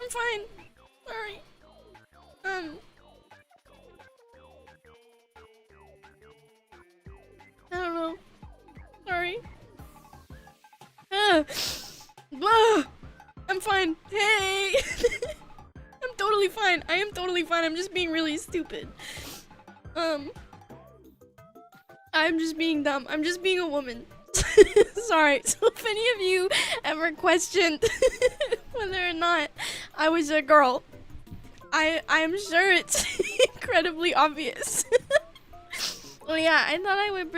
I'm fine. Sorry. I don't know. Sorry. I'm fine. Hey! I'm totally fine. I am totally fine. I'm just being really stupid. I'm just being dumb. I'm just being a woman. Sorry. So if any of you ever questioned whether or not I was a girl, I'm sure it's incredibly obvious. Well, yeah, I thought I would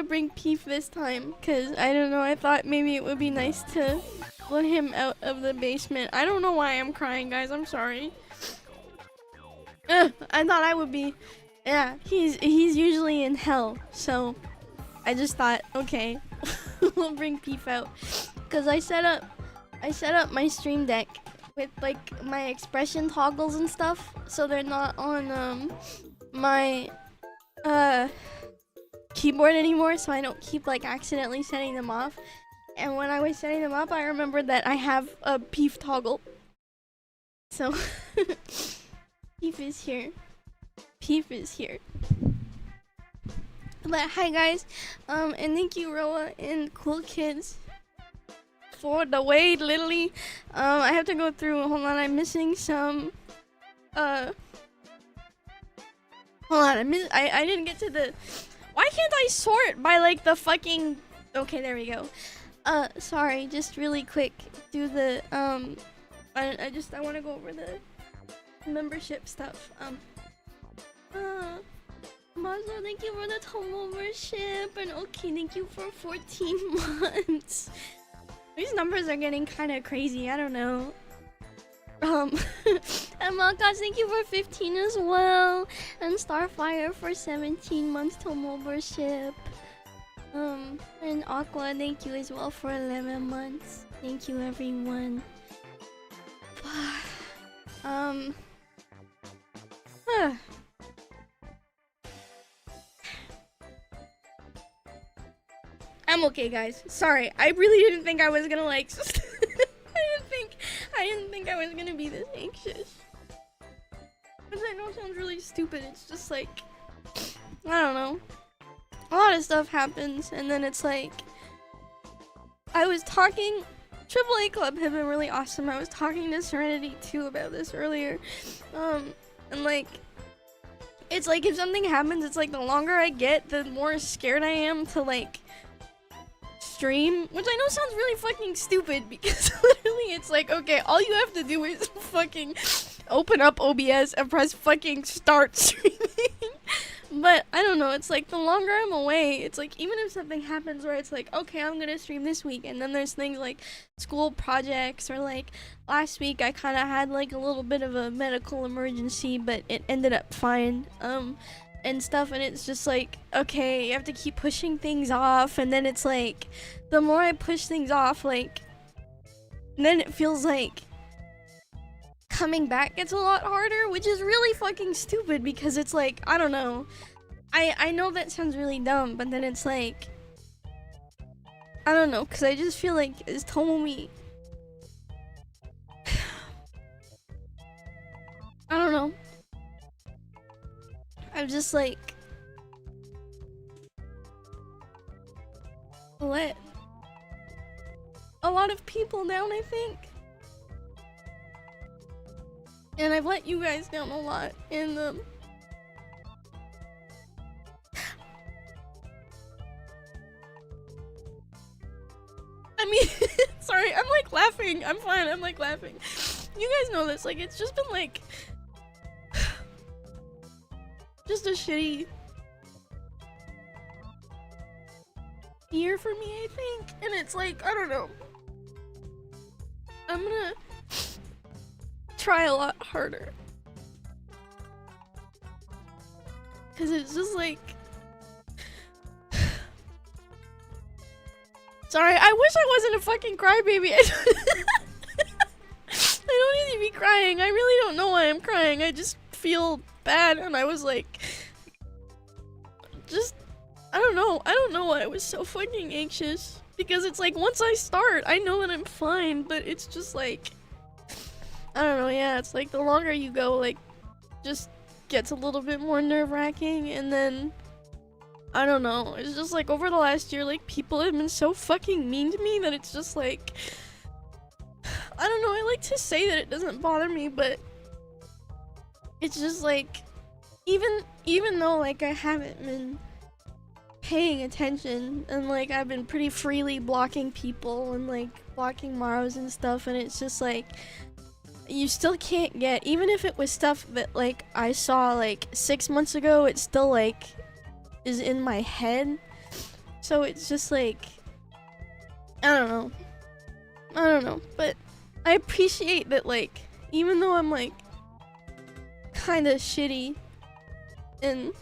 bring Peef this time, cause I don't know, I thought maybe it would be nice to let him out of the basement. I don't know why I'm crying, guys. I'm sorry. I thought I would be. Yeah, he's usually in hell, so I just thought, okay, we'll bring Peef out, cause I set up my stream deck with like my expression toggles and stuff, so they're not on my keyboard anymore, so I don't keep like accidentally setting them off. And when I was setting them up, I remembered that I have a Peef toggle. So Peef is here. Peef is here. But hi guys, and thank you ROWA and Cool Kids for the wait, Lily. I have to go through. Hold on, I'm missing some. Hold on, I didn't get to the. Why can't I sort by like the fucking? Okay, there we go. Sorry, just really quick. Do the I want to go over the membership stuff. Mazo, thank you for the Tomo membership, and okay, thank you for 14 months. These numbers are getting kind of crazy, I don't know. And Malkas, thank you for 15 as well, and Starfire for 17 months Tomo membership. And Aqua, thank you as well for 11 months. Thank you, everyone. I'm okay, guys. Sorry, I really didn't think I was gonna like. I didn't think I was gonna be this anxious. Which I know sounds really stupid. It's just like, I don't know. A lot of stuff happens, and then it's like, I was talking. AAA Club have been really awesome. I was talking to Serenity too about this earlier, and like, it's like if something happens, it's like the longer I get, the more scared I am to like stream, which I know sounds really fucking stupid because literally it's like, okay, all you have to do is fucking open up OBS and press fucking start streaming. But I don't know, it's like the longer I'm away, it's like even if something happens where it's like, okay, I'm gonna stream this week, and then there's things like school projects, or like last week I kind of had like a little bit of a medical emergency, but it ended up fine, and stuff, and it's just like, okay, you have to keep pushing things off, and then it's like, the more I push things off, like, then it feels like coming back gets a lot harder, which is really fucking stupid because it's like, I don't know. I know that sounds really dumb, but then it's like, I don't know, because I just feel like it's Tomomi. I don't know. I'm just like, let a lot of people down, I think. And I've let you guys down a lot, and I mean, sorry, I'm like laughing. I'm fine, I'm like laughing. You guys know this, like, it's just been like, just a shitty year for me, I think. And it's like, I don't know. I'm gonna try a lot harder. Cause it's just like, sorry, I wish I wasn't a fucking crybaby. I don't need to be crying. I really don't know why I'm crying. I just feel bad, and I was like, just, I don't know why I was so fucking anxious. Because it's like, once I start, I know that I'm fine, but it's just like, I don't know, yeah, it's like the longer you go, like, just gets a little bit more nerve-wracking, and then, I don't know, it's just like, over the last year, like, people have been so fucking mean to me that it's just like, I don't know, I like to say that it doesn't bother me, but it's just like, even though, like, I haven't been paying attention, and like I've been pretty freely blocking people and like blocking Maros and stuff, and it's just like, you still can't get, even if it was stuff that like I saw like 6 months ago, it still like is in my head. So it's just like, I don't know, but I appreciate that, like, even though I'm like kind of shitty and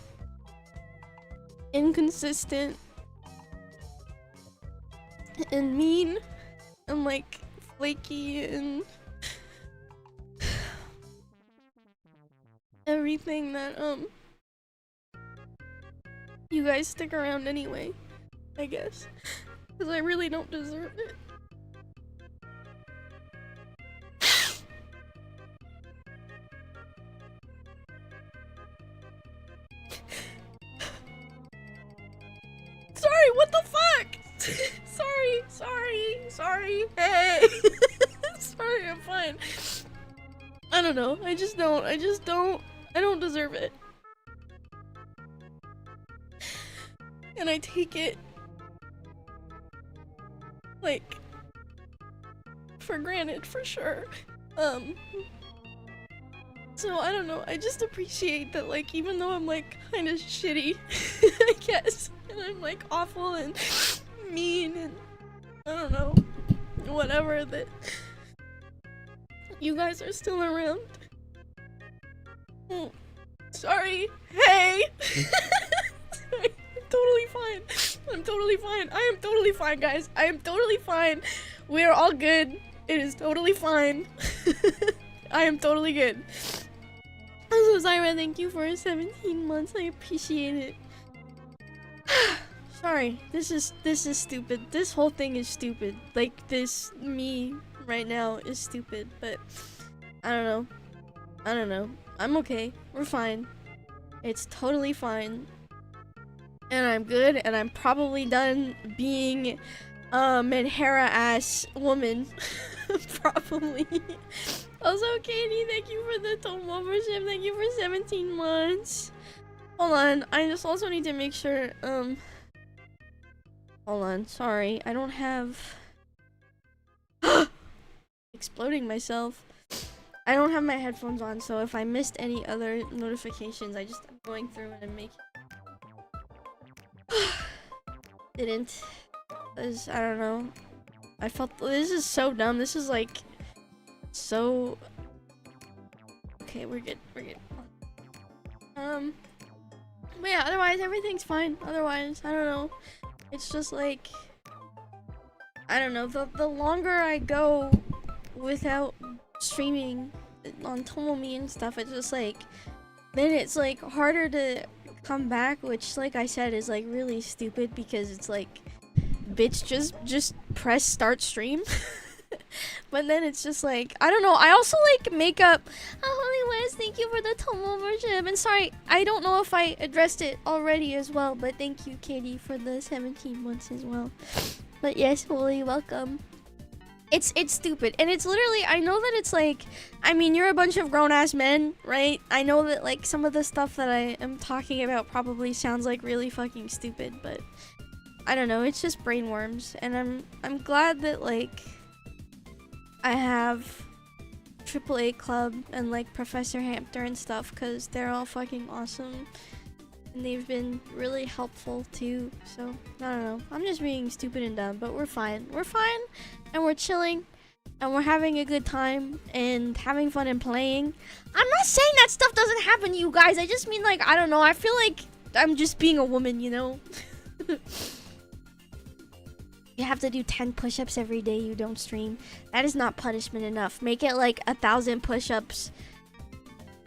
inconsistent and mean and like flaky and everything, that you guys stick around anyway, I guess, because I really don't deserve it. Sorry, what the fuck? sorry, hey. Sorry, I'm fine. I don't know, I don't deserve it. And I take it, like, for granted, for sure. So I don't know, I just appreciate that, like, even though I'm like kind of shitty, I guess, and I'm like awful and mean and I don't know, whatever, that you guys are still around. Oh, sorry. Hey! Sorry. I'm totally fine. I'm totally fine. I am totally fine, guys. I am totally fine. We are all good. It is totally fine. I am totally good. I'm so sorry, thank you for 17 months. I appreciate it. Sorry. This is stupid. This whole thing is stupid. Like, this me right now is stupid, but I don't know. I don't know. I'm okay. We're fine. It's totally fine. And I'm good, and I'm probably done being Manhera ass woman. Probably. Also, Katie, thank you for the Tom membership. Thank you for 17 months. Hold on, I just also need to make sure, hold on, sorry, I don't have exploding myself. I don't have my headphones on, so if I missed any other notifications, I'm going through and I'm making didn't, cause I don't know. I felt this is so dumb. This is like so. Okay, we're good. We're good. But yeah, otherwise everything's fine. Otherwise, I don't know. It's just like I don't know. The longer I go without streaming on Tomomi and stuff, it's just like then it's like harder to come back, which like I said is like really stupid because it's like bitch just press start stream. But then it's just like I don't know. I also like makeup. Oh, Holy West, thank you for the Tomo version. And sorry, I don't know if I addressed it already as well, but thank you, Katie, for the 17 months as well. But yes, Holy, welcome. It's stupid, and it's literally, I know that it's like, I mean, you're a bunch of grown-ass men, right? I know that like some of the stuff that I am talking about probably sounds like really fucking stupid, but I don't know, it's just brainworms, and I'm glad that like I have AAA Club and like Professor Hampter and stuff, because they're all fucking awesome. And they've been really helpful too, so I don't know. I'm just being stupid and dumb, but we're fine. We're fine, and we're chilling, and we're having a good time, and having fun and playing. I'm not saying that stuff doesn't happen to you guys. I just mean like, I don't know. I feel like I'm just being a woman, you know? You have to do 10 push-ups every day you don't stream. That is not punishment enough. Make it like 1,000 push-ups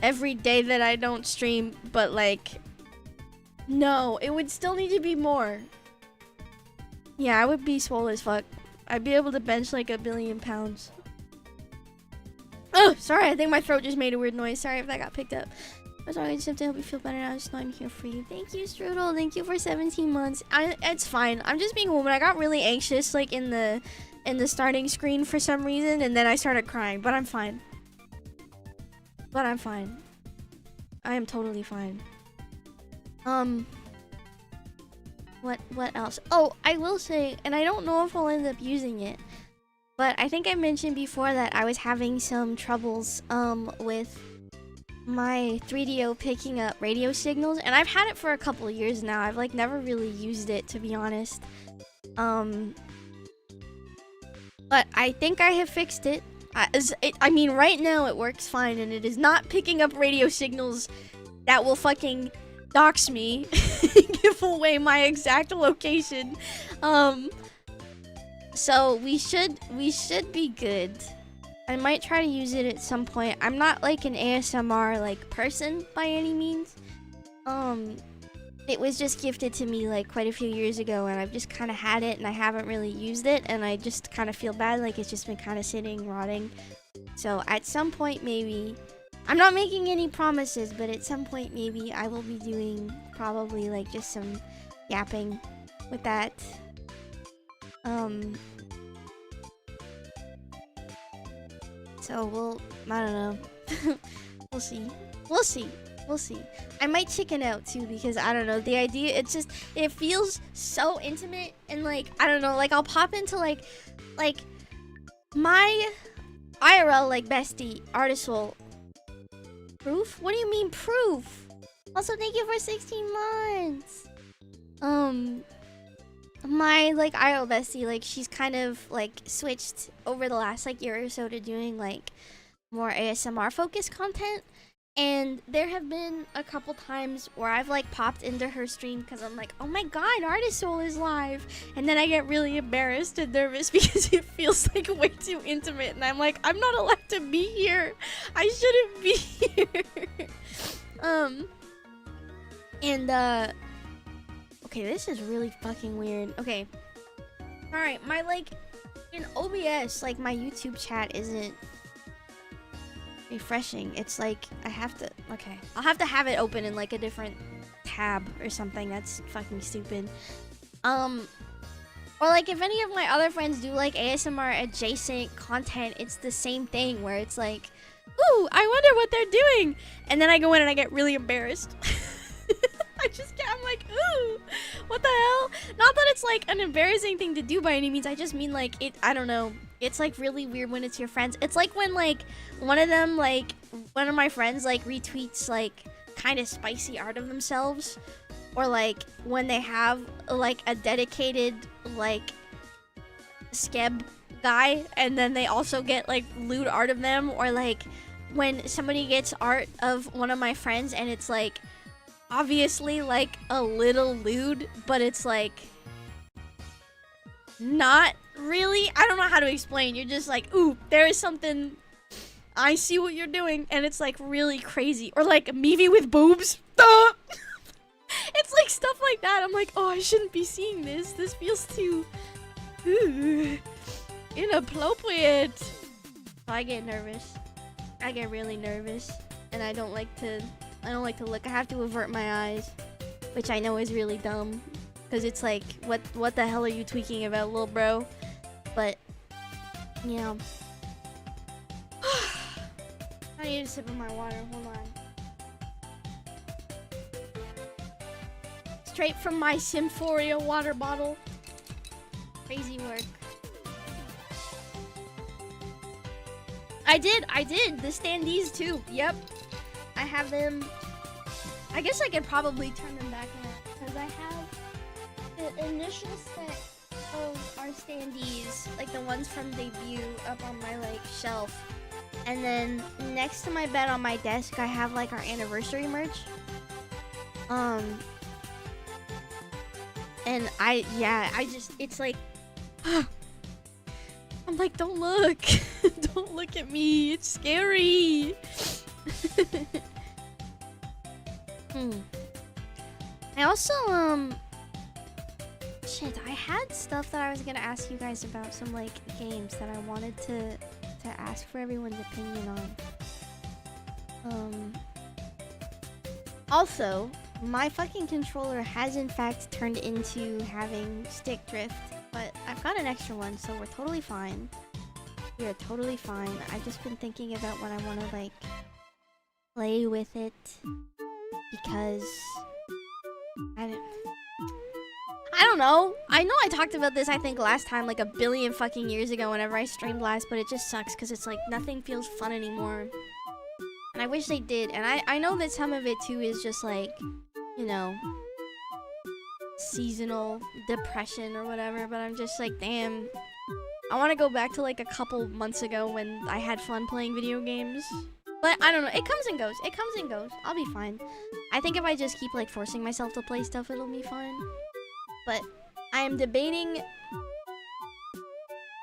every day that I don't stream, but like, no, it would still need to be more. Yeah, I would be swole as fuck. I'd be able to bench like 1 billion pounds. Oh, sorry, I think my throat just made a weird noise. Sorry if that got picked up. I'm sorry, I just have to help you feel better. I was not here for you. Thank you, Strudel. Thank you for 17 months. It's fine. I'm just being a woman. I got really anxious like in the starting screen for some reason, and then I started crying, but I'm fine. But I'm fine. I am totally fine. What else? Oh, I will say, and I don't know if I'll end up using it, but I think I mentioned before that I was having some troubles with my 3DO picking up radio signals, and I've had it for a couple of years now. I've like never really used it, to be honest. But I think I have fixed it. I mean, right now it works fine, and it is not picking up radio signals that will fucking dox me, give away my exact location. So we should be good. I might try to use it at some point. I'm not like an ASMR like person by any means. It was just gifted to me like quite a few years ago, and I've just kind of had it and I haven't really used it, and I just kind of feel bad, like it's just been kind of sitting rotting. So at some point maybe, I'm not making any promises, but at some point maybe I will be doing probably like just some yapping with that. So I don't know. We'll see. I might chicken out too, because I don't know, the idea, it feels so intimate, and like, I don't know, like I'll pop into like my IRL like bestie, Artisol, Proof? What do you mean proof? Also, thank you for 16 months. My like IO bestie, like she's kind of like switched over the last like year or so to doing like more ASMR focused content. And there have been a couple times where I've like popped into her stream because I'm like, oh my god, Artist Soul is live. And then I get really embarrassed and nervous because it feels like way too intimate. And I'm like, I'm not allowed to be here. I shouldn't be here. Okay, this is really fucking weird. Okay. Alright, my like, in OBS, like my YouTube chat isn't refreshing. It's like I have to, okay, I'll have to have it open in like a different tab or something. That's fucking stupid. Or like if any of my other friends do like ASMR adjacent content, it's the same thing where it's like, ooh, I wonder what they're doing, and then I go in and I get really embarrassed. I'm like, ooh, what the hell? Not that it's like an embarrassing thing to do by any means. I just mean like I don't know. It's like really weird when it's your friends. It's like when like one of my friends like retweets like kind of spicy art of themselves, or like when they have like a dedicated like skeb guy and then they also get like lewd art of them, or like when somebody gets art of one of my friends and it's like obviously like a little lewd, but it's like not really. I don't know how to explain. You're just like, ooh, there is something, I see what you're doing, and it's like really crazy. Or like MIVI with boobs. It's like stuff like that. I'm like, oh, I shouldn't be seeing this. This feels too inappropriate. So I get nervous. I get really nervous, and I don't like to look. I have to avert my eyes, which I know is really dumb, because it's like, what the hell are you tweaking about, little bro? But, you know. I need a sip of my water. Hold on. Straight from my Symphoria water bottle. Crazy work. I did. The standees too. Yep. I have them. I guess I could probably turn them back on because I have the initial set of our standees, like the ones from debut, up on my like shelf, and then next to my bed on my desk I have like our anniversary merch. And it's like I'm like, don't look. Don't look at me, it's scary. I also shit, I had stuff that I was gonna ask you guys about, some like games that I wanted to ask for everyone's opinion on. Also, my fucking controller has in fact turned into having stick drift, but I've got an extra one, so we're totally fine. We are totally fine. I've just been thinking about when I want to like play with it, because I don't know. I know I talked about this, I think, last time, like a billion fucking years ago whenever I streamed last, but it just sucks because it's like nothing feels fun anymore. And I wish they did. And I know that some of it too is just like, you know, seasonal depression or whatever, but I'm just like, damn. I want to go back to like a couple months ago when I had fun playing video games. But I don't know. It comes and goes. It comes and goes. I'll be fine. I think if I just keep like forcing myself to play stuff, it'll be fine. But I am debating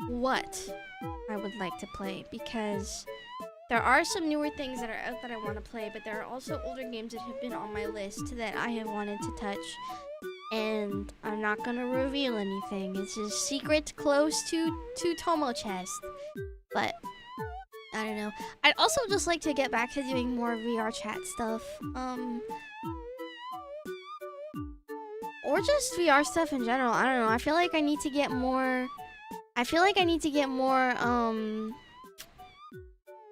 what I would like to play, because there are some newer things that are out that I want to play, but there are also older games that have been on my list that I have wanted to touch. And I'm not gonna reveal anything. It's a secret close to Tomo chest. But I don't know. I'd also just like to get back to doing more VR chat stuff. Or just VR stuff in general. I don't know. I feel like I need to get more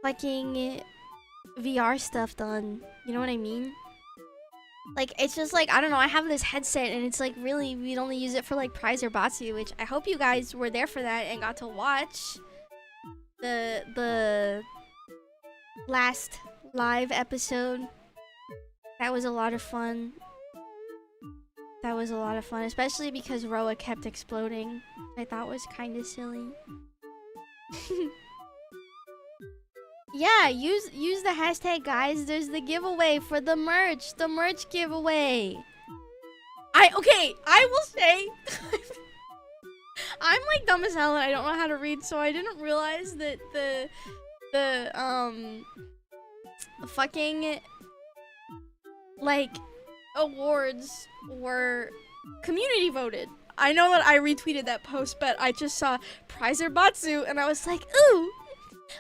fucking VR stuff done. You know what I mean? Like, it's just like, I don't know, I have this headset and it's like really, we'd only use it for like Prize or Batsu, which I hope you guys were there for that and got to watch the last live episode. That was a lot of fun. That was a lot of fun, especially because ROWA kept exploding. I thought was kind of silly. Yeah, use the hashtag, guys. There's the giveaway for the merch. The merch giveaway. I will say I'm like dumb as hell and I don't know how to read, so I didn't realize that the fucking like awards were community voted. I know that I retweeted that post, but I just saw Prizer Batsu and I was like, ooh,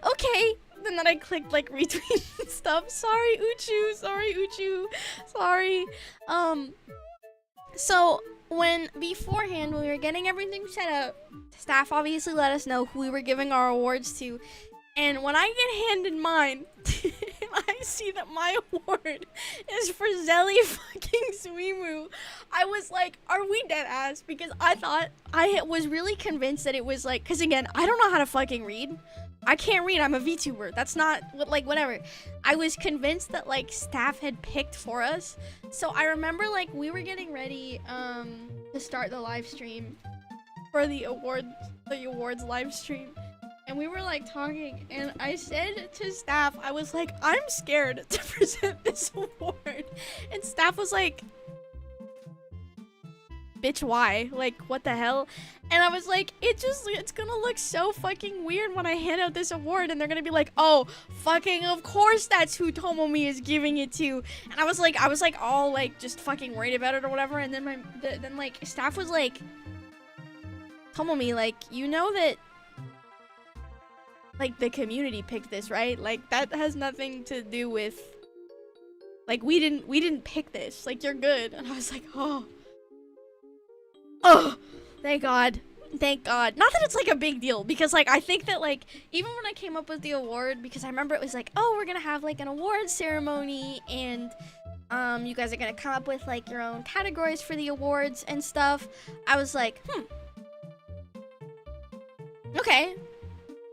okay. And then I clicked like retweet and stuff. Sorry, Uchu. Sorry, Uchu. Sorry. So when beforehand we were getting everything set up, staff obviously let us know who we were giving our awards to. And when I get handed mine, I see that my award is for Zelly fucking Suimu. I was like, are we dead ass? Because I was really convinced that it was like, because again, I don't know how to fucking read. I can't read, I'm a VTuber. That's not, like, whatever. I was convinced that, like, staff had picked for us. So I remember, like, we were getting ready to start the live stream for the awards live stream. And we were, like, talking, and I said to staff, I was like, I'm scared to present this award. And staff was like, bitch, why? Like, what the hell? And I was like, it's gonna look so fucking weird when I hand out this award and they're gonna be like, oh, fucking of course that's who Tomomi is giving it to. And I was like all like just fucking worried about it or whatever. And then then like staff was like, Tomomi, like, you know that like the community picked this, right? Like that has nothing to do with, like, we didn't pick this. Like, you're good. And I was like, oh, thank God. Thank God. Not that it's like a big deal, because like I think that like even when I came up with the award, because I remember it was like, oh, we're gonna have like an award ceremony and you guys are gonna come up with like your own categories for the awards and stuff. I was like, okay.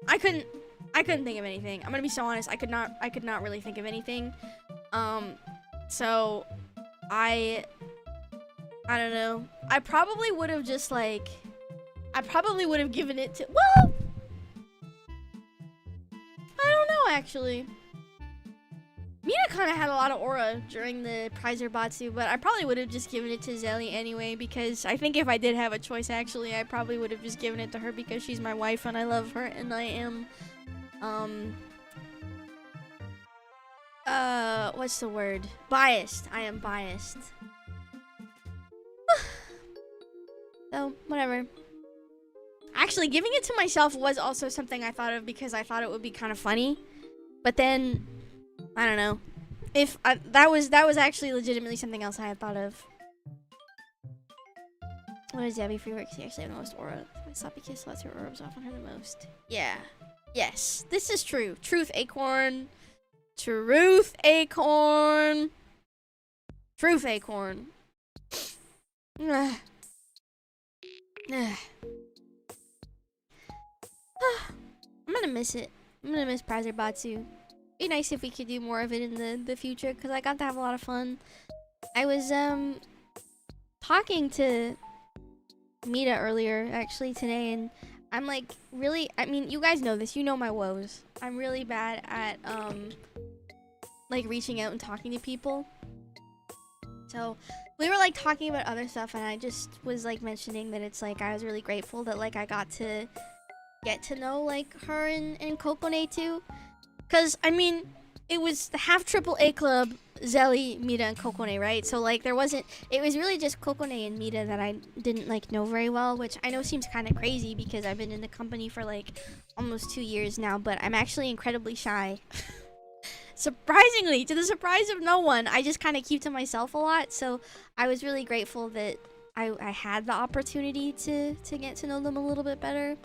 I couldn't think of anything. I'm gonna be so honest. I could not really think of anything. So I don't know. I probably would have just like, I probably would have given it to, well, I don't know actually. Mina kind of had a lot of aura during the Prizer Batsu, but I probably would have just given it to Zelly anyway, because I think if I did have a choice actually, I probably would have just given it to her because she's my wife and I love her and I am, what's the word? Biased. I am biased. So, whatever. Actually, giving it to myself was also something I thought of because I thought it would be kind of funny. But then, I don't know. If that was actually legitimately something else I had thought of. What is Debbie free work? She actually have the most aura. My sloppy kiss lets her orbs off on her the most. Yeah. Yes. This is true. Truth, Acorn. Truth, Acorn. Truth, Acorn. I'm gonna miss it. I'm gonna miss Prizer Batsu. Be nice if we could do more of it in the future, because I got to have a lot of fun. I was talking to Mita earlier actually today, and I'm like really, I mean, you guys know this, you know my woes. I'm really bad at like reaching out and talking to people. So we were like talking about other stuff, and I just was like mentioning that it's like I was really grateful that like I got to get to know like her and Kokone too. Cause I mean, it was the half triple A club, Zelly, Mita, and Kokone, right? So like there wasn't, it was really just Kokone and Mita that I didn't like know very well, which I know seems kind of crazy because I've been in the company for like almost 2 years now, but I'm actually incredibly shy. Surprisingly, to the surprise of no one, I just kind of keep to myself a lot. So I was really grateful that I had the opportunity to get to know them a little bit better.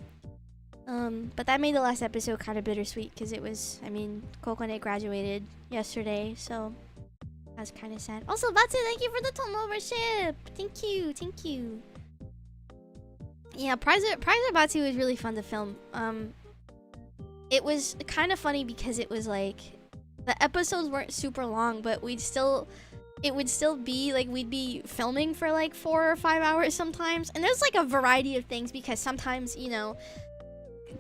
But that made the last episode kind of bittersweet because it was, I mean, Kokone graduated yesterday, so that's kind of sad. Also, Batsu, thank you for the Tomo membership. Thank you, thank you. Yeah, Prizer Batsu was really fun to film. It was kind of funny because it was like the episodes weren't super long, but it would still be like we'd be filming for like 4 or 5 hours sometimes. And there's like a variety of things, because sometimes, you know,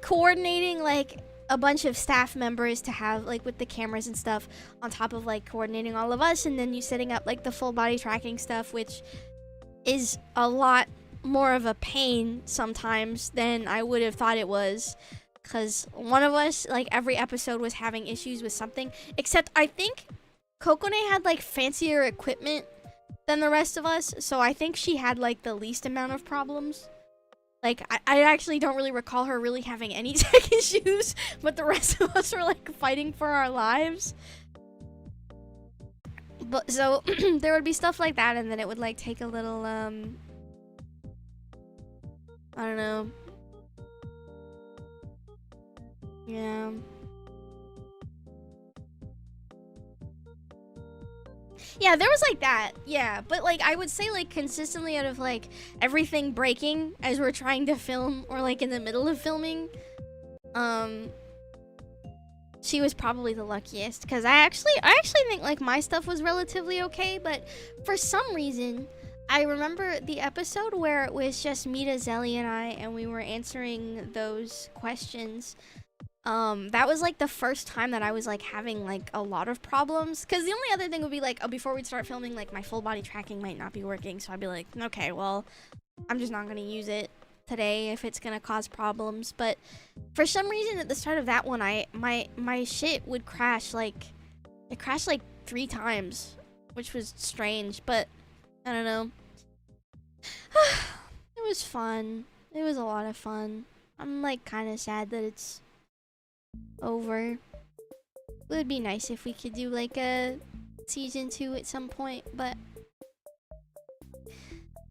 coordinating like a bunch of staff members to have like with the cameras and stuff on top of like coordinating all of us, and then you setting up like the full body tracking stuff, which is a lot more of a pain sometimes than I would have thought it was, because one of us, like, every episode was having issues with something, except I think Kokone had like fancier equipment than the rest of us, so I think she had like the least amount of problems. Like, I actually don't really recall her really having any tech issues, but the rest of us were like fighting for our lives. But so there would be stuff like that, and then it would like take a little I don't know. Yeah. Yeah, there was like that. Yeah, but like I would say like consistently out of like everything breaking as we're trying to film or like in the middle of filming, she was probably the luckiest, because I actually think like my stuff was relatively okay, but for some reason I remember the episode where it was just Mita, Zelly, and I, and we were answering those questions. That was like the first time that I was like having like a lot of problems, because the only other thing would be like, oh, before we'd start filming, like my full body tracking might not be working, so I'd be like, okay, well, I'm just not gonna use it today if it's gonna cause problems. But for some reason at the start of that one, my shit would crash, like it crashed like 3 times, which was strange, but I don't know. It was fun. It was a lot of fun. I'm like kind of sad that it's over. It would be nice if we could do like a season 2 at some point, but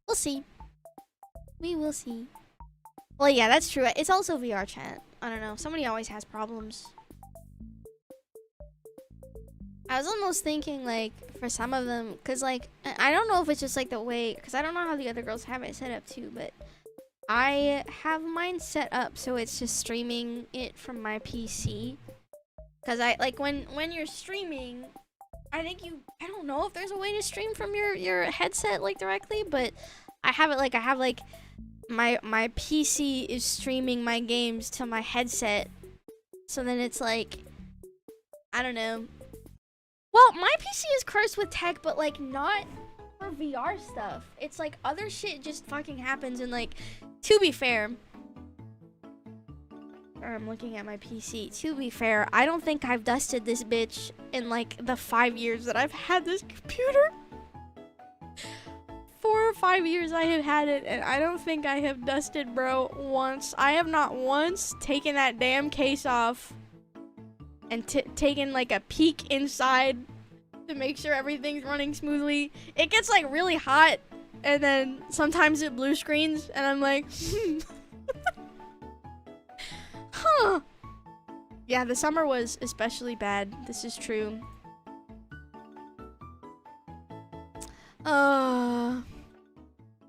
we'll see. We will see. Well, yeah, that's true. It's also VR chat. I don't know. Somebody always has problems. I was almost thinking like for some of them, because like I don't know if it's just like the way, because I don't know how the other girls have it set up too, but I have mine set up so it's just streaming it from my PC. Because I like when you're streaming, I think I don't know if there's a way to stream from your headset like directly, but I have it like my PC is streaming my games to my headset. So then it's like, I don't know. Well, my PC is cursed with tech, but like not for VR stuff. It's like other shit just fucking happens, and like, to be fair, I'm looking at my PC. To be fair, I don't think I've dusted this bitch in like the 5 years that I've had this computer. 4 or 5 years I have had it, and I don't think I have dusted, bro, once. I have not once taken that damn case off and taken like a peek inside to make sure everything's running smoothly. It gets like really hot, and then sometimes it blue screens, and I'm like, huh. Yeah, the summer was especially bad. This is true.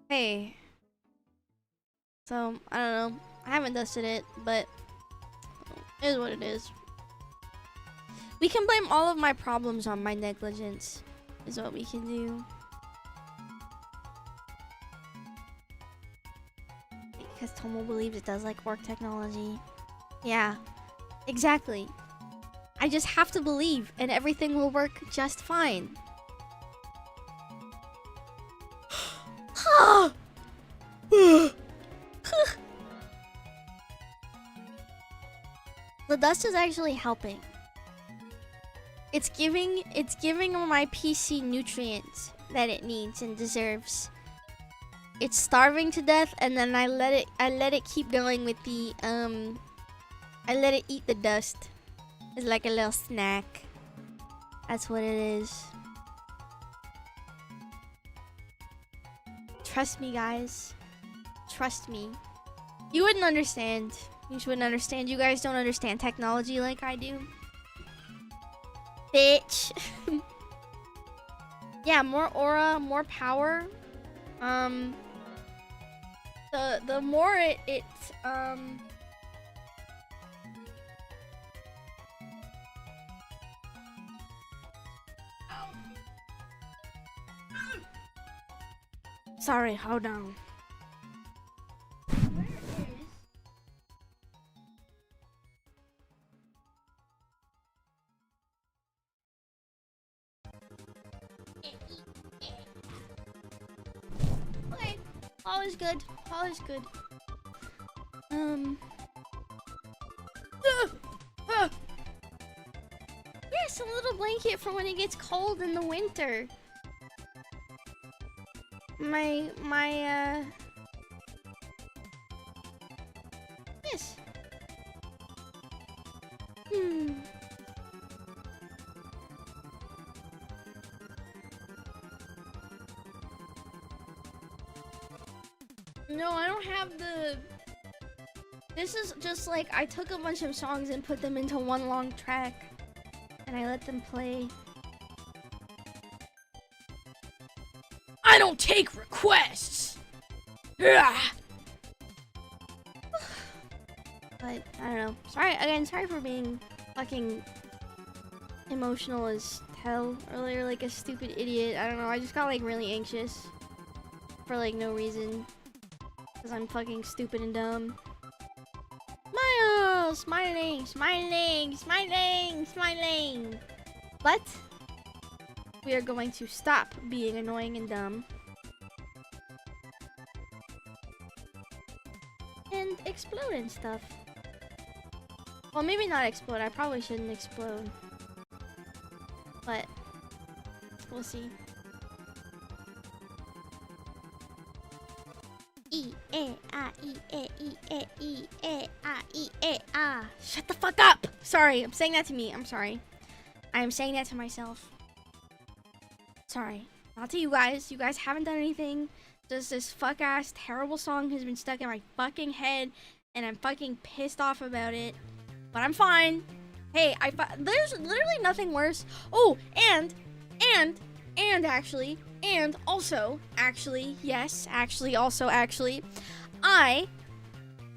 Hey. So, I don't know. I haven't dusted it, but it is what it is. We can blame all of my problems on my negligence, is what we can do. Because Tomo believes it does like work technology. Yeah, exactly. I just have to believe, and everything will work just fine. The dust is actually helping. It's giving my PC nutrients that it needs and deserves. It's starving to death, and then I let it keep going with the I let it eat the dust. It's like a little snack. That's what it is. Trust me, guys. Trust me. You wouldn't understand. You just wouldn't understand. You guys don't understand technology like I do. Bitch. Yeah, more aura, more power. The more it Sorry, hold on. Okay, all is good. All is good. Yes, a little blanket for when it gets cold in the winter. Yes. No, I don't have the... This is just like, I took a bunch of songs and put them into one long track. And I let them play. I don't take requests! Ugh. But, I don't know. Sorry, again, sorry for being fucking emotional as hell earlier, like a stupid idiot. I don't know, I just got like really anxious. For like no reason. Because I'm fucking stupid and dumb. Smiling, smiling, smiling, smiling. But we are going to stop being annoying and dumb. And explode and stuff. Well, maybe not explode. I probably shouldn't explode. But we'll see. Shut the fuck up! Sorry, I'm saying that to me. I'm sorry. I am saying that to myself. Sorry. Not to you guys. You guys haven't done anything. Just this fuck ass terrible song has been stuck in my fucking head and I'm fucking pissed off about it. But I'm fine. Hey, there's literally nothing worse. Oh, and actually, and also, actually, yes, actually, also, actually, I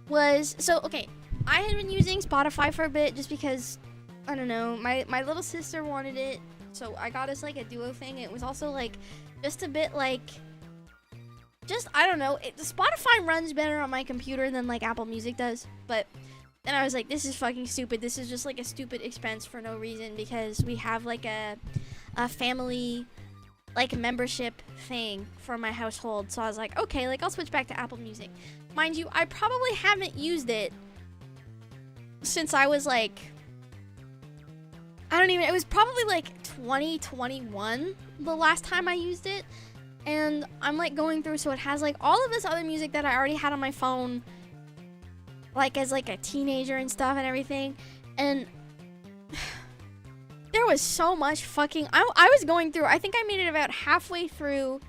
was, so, okay, I had been using Spotify for a bit just because, I don't know, my little sister wanted it, so I got us, like, a duo thing. It was also, like, just a bit, like, just, I don't know, Spotify runs better on my computer than, like, Apple Music does, but then I was like, this is fucking stupid. This is just, like, a stupid expense for no reason because we have, like, a family, like, membership thing for my household. So I was like, okay, like, I'll switch back to Apple Music. Mind you, I probably haven't used it since I was, like, I don't even, it was probably, like, 2021 the last time I used it. And I'm, like, going through, so it has, like, all of this other music that I already had on my phone, like, as, like, a teenager and stuff and everything. And there was so much fucking, I was going through, I think I made it about halfway through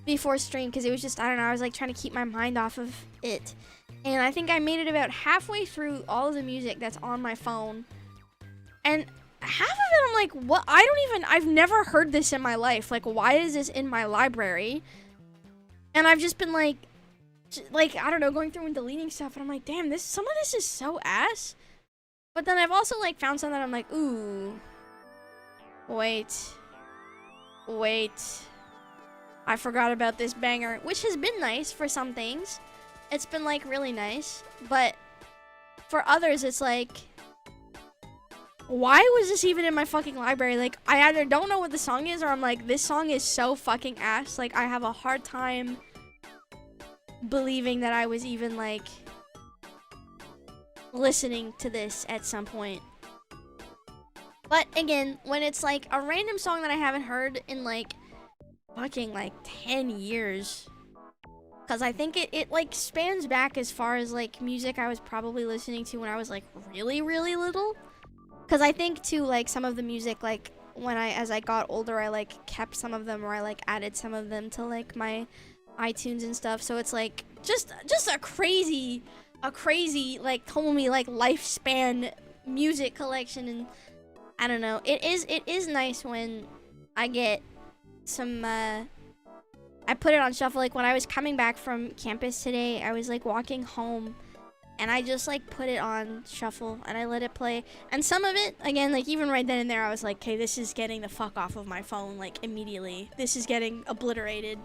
before stream, because it was just, I don't know, I was, like, trying to keep my mind off of it. And I think I made it about halfway through all of the music that's on my phone. And half of it, I'm like, what? I've never heard this in my life. Like, why is this in my library? And I've just been, like, I don't know, going through and deleting stuff. And I'm like, damn, some of this is so ass. But then I've also, like, found some that I'm like, ooh. Wait. I forgot about this banger, which has been nice for some things. It's been, like, really nice. But for others, it's like, why was this even in my fucking library? Like, I either don't know what the song is or I'm like, this song is so fucking ass. Like, I have a hard time believing that I was even, like, listening to this at some point. But again, when it's like a random song that I haven't heard in like fucking like 10 years, because I think it like spans back as far as like music I was probably listening to when I was like really little. Because I think too, like, some of the music, like, as I got older, I like kept some of them, or I like added some of them to like my iTunes and stuff. So it's like just a crazy like Tomomi like lifespan music collection. And I don't know, it is nice when I get some I put it on shuffle. Like when I was coming back from campus today, I was like walking home and I just like put it on shuffle and I let it play. And some of it, again, like even right then and there, I was like, okay, this is getting the fuck off of my phone, like immediately. This is getting obliterated.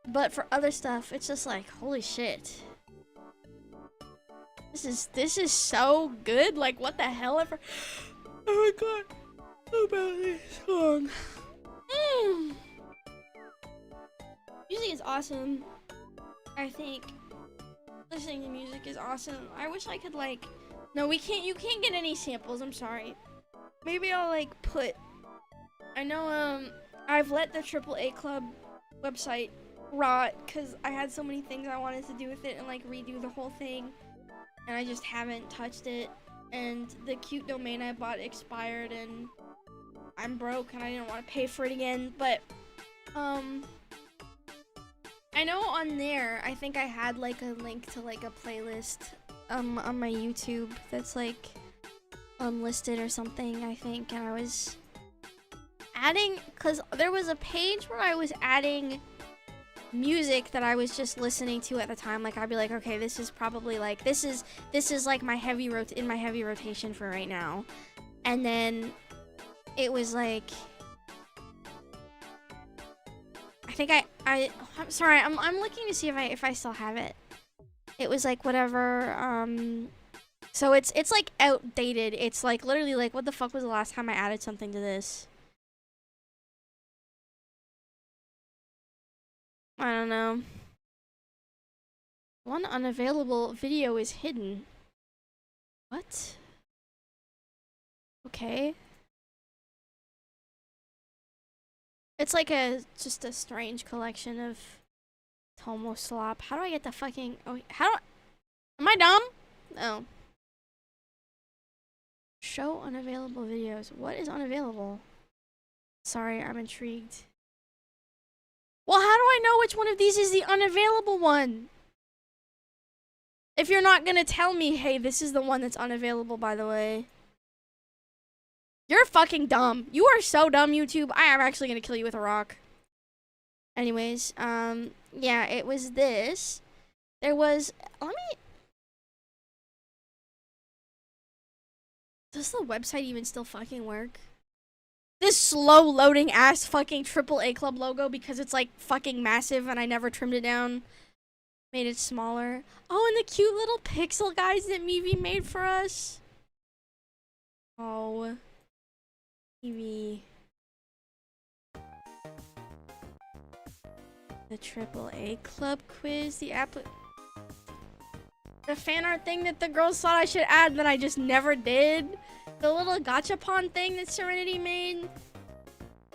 But for other stuff, it's just like, holy shit. This is so good. Like, what the hell ever? Oh my god. About this song. Music is awesome. I think listening to music is awesome. I wish I could like, no, we can't, you can't get any samples, I'm sorry. Maybe I'll like put, I know I've let the AAA Club website rot because I had so many things I wanted to do with it and like redo the whole thing, and I just haven't touched it, and the cute domain I bought expired and I'm broke and I didn't want to pay for it again. But I know on there I think I had like a link to like a playlist on my YouTube that's like unlisted or something, I think, and I was adding, because there was a page where I was adding music that I was just listening to at the time. Like, I'd be like, okay, this is probably like, this is like my heavy rotation for right now. And then it was like, I think I'm sorry, I'm looking to see if I still have it. It was like whatever, so it's like outdated. It's like literally like, what the fuck was the last time I added something to this? I don't know. One unavailable video is hidden. What? Okay. It's like just a strange collection of Tomo slop. How do I get the fucking, oh, am I dumb? No. Show unavailable videos. What is unavailable? Sorry, I'm intrigued. Well, how do I know which one of these is the unavailable one? If you're not gonna tell me, hey, this is the one that's unavailable, by the way. You're fucking dumb. You are so dumb, YouTube. I am actually gonna kill you with a rock. Anyways, yeah, it was this. There was, does the website even still fucking work? This slow loading ass fucking AAA Club logo, because it's like fucking massive and I never trimmed it down. Made it smaller. Oh, and the cute little pixel guys that MIVI made for us. Oh. MIVI. The AAA Club quiz. The fan art thing that the girls thought I should add that I just never did. The little gachapon thing that Serenity made.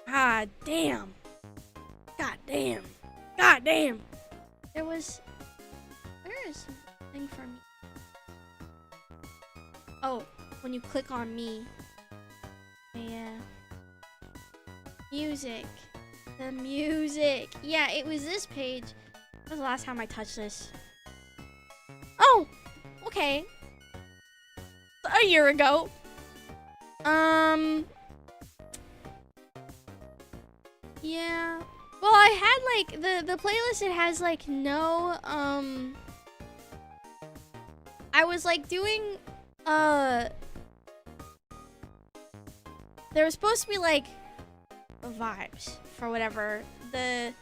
God damn. God damn. God damn. There was... Where is the thing for me? Oh, when you click on me. Yeah. Music. The music. Yeah, it was this page. That was the last time I touched this. Oh! Okay. A year ago. Yeah. Well, I had like the playlist, it has like no I was like doing there was supposed to be like vibes for whatever the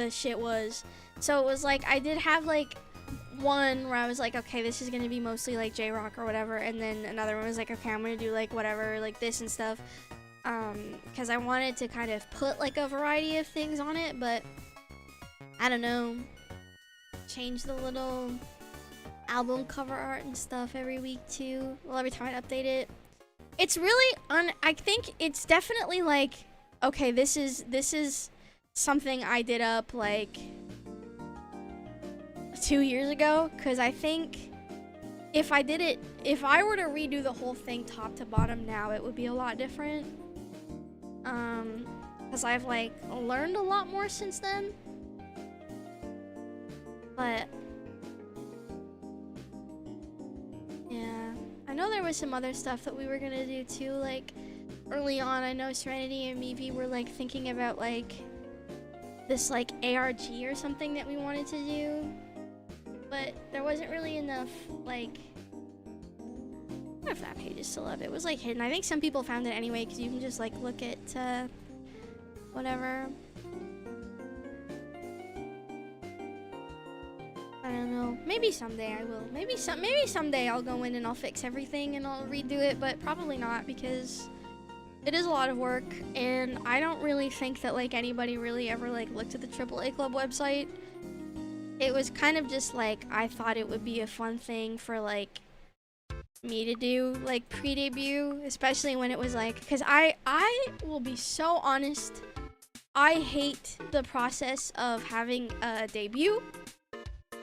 shit was. So it was like I did have like one where I was like, okay, this is gonna be mostly like J-rock or whatever, and then another one was like, okay, I'm gonna do like whatever, like this and stuff, because I wanted to kind of put like a variety of things on it, but I don't know, change the little album cover art and stuff every week too. Well, every time I update it, it's really I think it's definitely like, okay, this is something I did up like 2 years ago, because I think if I were to redo the whole thing top to bottom now, it would be a lot different, because I've like learned a lot more since then. But yeah, I know there was some other stuff that we were gonna do too, like early on. I know Serenity and MIVI were like thinking about like this like ARG or something that we wanted to do, but there wasn't really enough, like, I don't know if that page is still up. It was like hidden. I think some people found it anyway, because you can just like look at whatever. don't know. Maybe someday I will. Maybe someday I'll go in and I'll fix everything and I'll redo it, but probably not because it is a lot of work, and I don't really think that like anybody really ever like looked at the AAA Club website. It was kind of just like I thought it would be a fun thing for like me to do like pre-debut, especially when it was like, because I will be so honest, I hate the process of having a debut.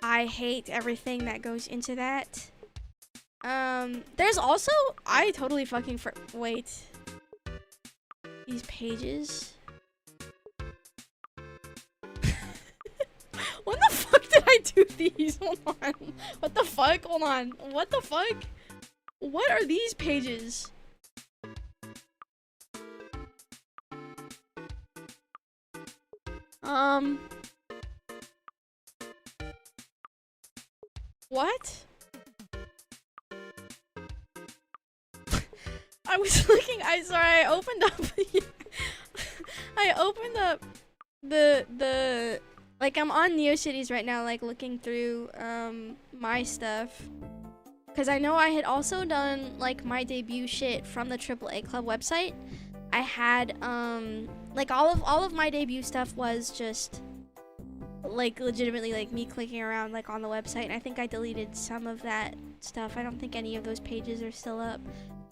I hate everything that goes into that. There's also, I totally fucking wait. These pages. When the fuck did I do these? Hold on. What the fuck? Hold on. What the fuck? What are these pages? What? I was looking, I opened up, I opened up the, like I'm on NeoCities right now, like looking through, my stuff. Cause I know I had also done like my debut shit from the AAA Club website. I had, like all of my debut stuff was just like legitimately like me clicking around like on the website, and I think I deleted some of that stuff. I don't think any of those pages are still up.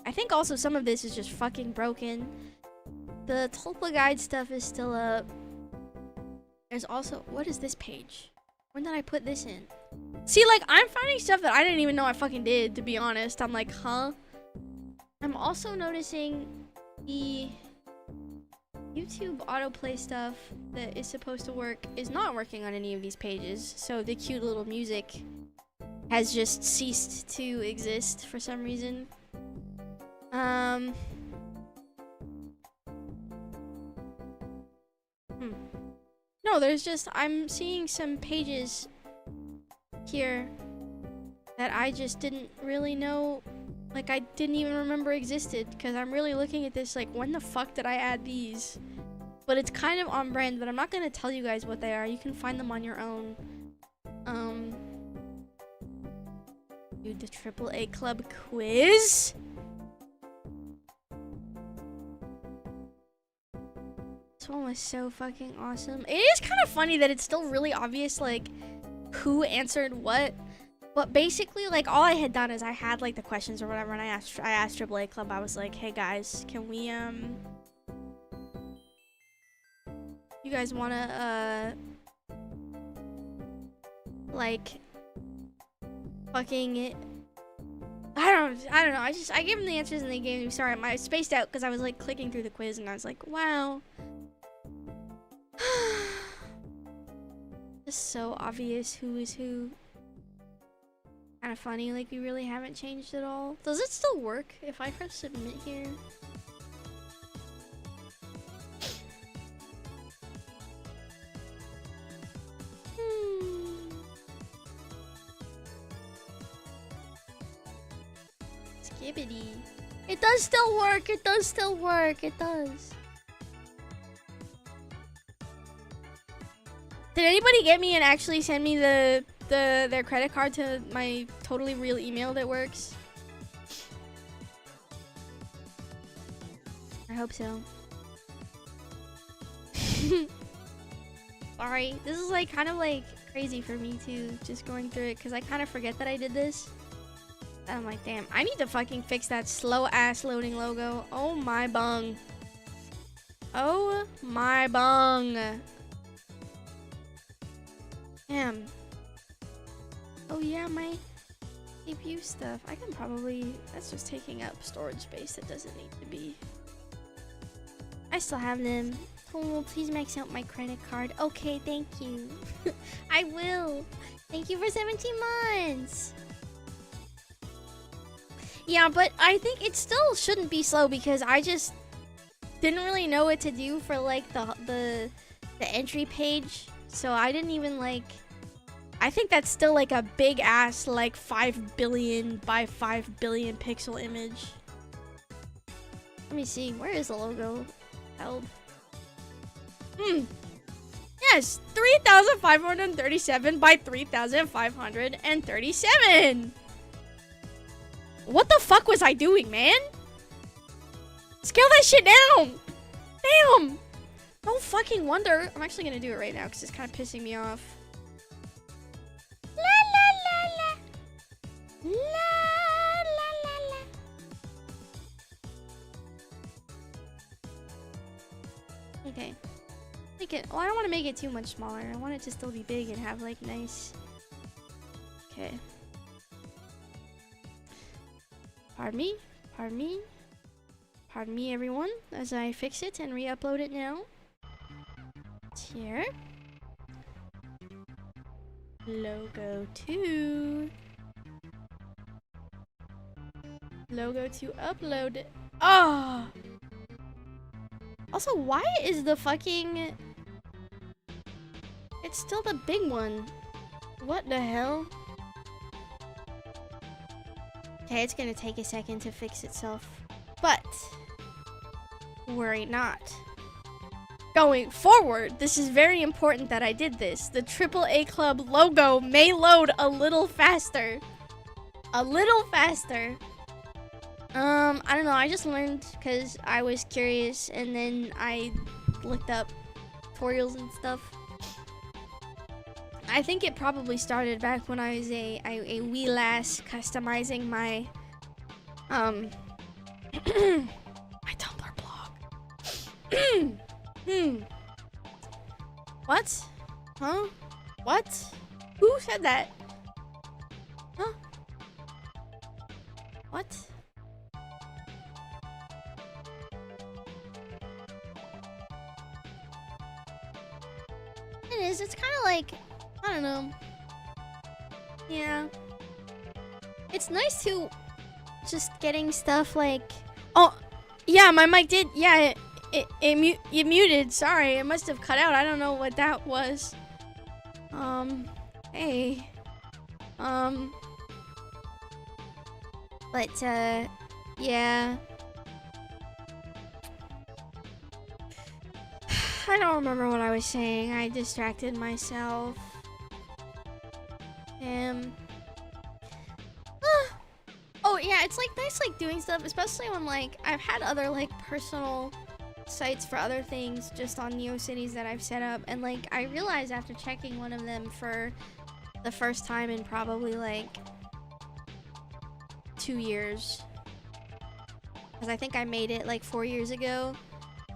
I think also some of this is just fucking broken. The Tulpa guide stuff is still up. There's also, what is this page? When did I put this in? See, like I'm finding stuff that I didn't even know I fucking did, to be honest. I'm like, huh? I'm also noticing the YouTube autoplay stuff that is supposed to work is not working on any of these pages. So the cute little music has just ceased to exist for some reason. No, there's just, I'm seeing some pages here that I just didn't really know, like I didn't even remember existed, because I'm really looking at this like, when the fuck did I add these? But it's kind of on brand, but I'm not gonna tell you guys what they are. You can find them on your own. Dude, the AAA Club quiz? This one was so fucking awesome. It is kind of funny that it's still really obvious, like, who answered what. But basically, like, all I had done is I had, like, the questions or whatever, and I asked AAA Club, I was like, hey, guys, can we, you guys wanna, like, fucking, I don't know, I gave them the answers and they gave me, sorry, I spaced out because I was, like, clicking through the quiz, and I was like, wow. Just so obvious who is who. Kind of funny, like we really haven't changed at all. Does it still work if I press submit here? Skibbity. It does still work, it does still work, it does. Did anybody get me and actually send me their credit card to my totally real email that works? I hope so. Sorry, this is like kind of like crazy for me too, just going through it, because I kind of forget that I did this. And I'm like, damn, I need to fucking fix that slow ass loading logo. Oh my bung. Oh my bung. Damn. Oh yeah, my CPU stuff. I can probably, that's just taking up storage space that doesn't need to be. I still have them. Oh, please max out my credit card. Okay, thank you. I will. Thank you for 17 months. Yeah, but I think it still shouldn't be slow because I just didn't really know what to do for like the entry page. So I didn't even like, I think that's still like a big ass like 5 billion by 5 billion pixel image. Let me see, where is the logo held? Yeah, Yes, 3,537 by 3,537. What the fuck was I doing, man? Scale that shit down. Damn. No fucking wonder. I'm actually gonna do it right now because it's kind of pissing me off. La la la la. La la la la. Okay. Make it. Well, I don't want to make it too much smaller. I want it to still be big and have like nice. Okay. Pardon me. Pardon me. Pardon me, everyone, as I fix it and re-upload it now. It's here. Logo 2. Logo 2 upload. Oh! Also, why is the fucking... It's still the big one. What the hell? Okay, it's gonna take a second to fix itself. But... worry not. Going forward, this is very important that I did this. The AAA Club logo may load a little faster. A little faster. I don't know, I just learned because I was curious and then I looked up tutorials and stuff. I think it probably started back when I was a wee lass customizing my my Tumblr blog. What? Huh? What? Who said that? Huh? What? It is. It's kind of like, I don't know. Yeah. It's nice to just getting stuff like, oh, yeah, my mic did, yeah, it muted. Sorry, it must have cut out. I don't know what that was. Hey. But, yeah. I don't remember what I was saying. I distracted myself. Oh yeah, it's like nice like doing stuff, especially when like I've had other like personal sites for other things just on NeoCities that I've set up, and like I realized after checking one of them for the first time in probably like 2 years, because I think I made it like 4 years ago.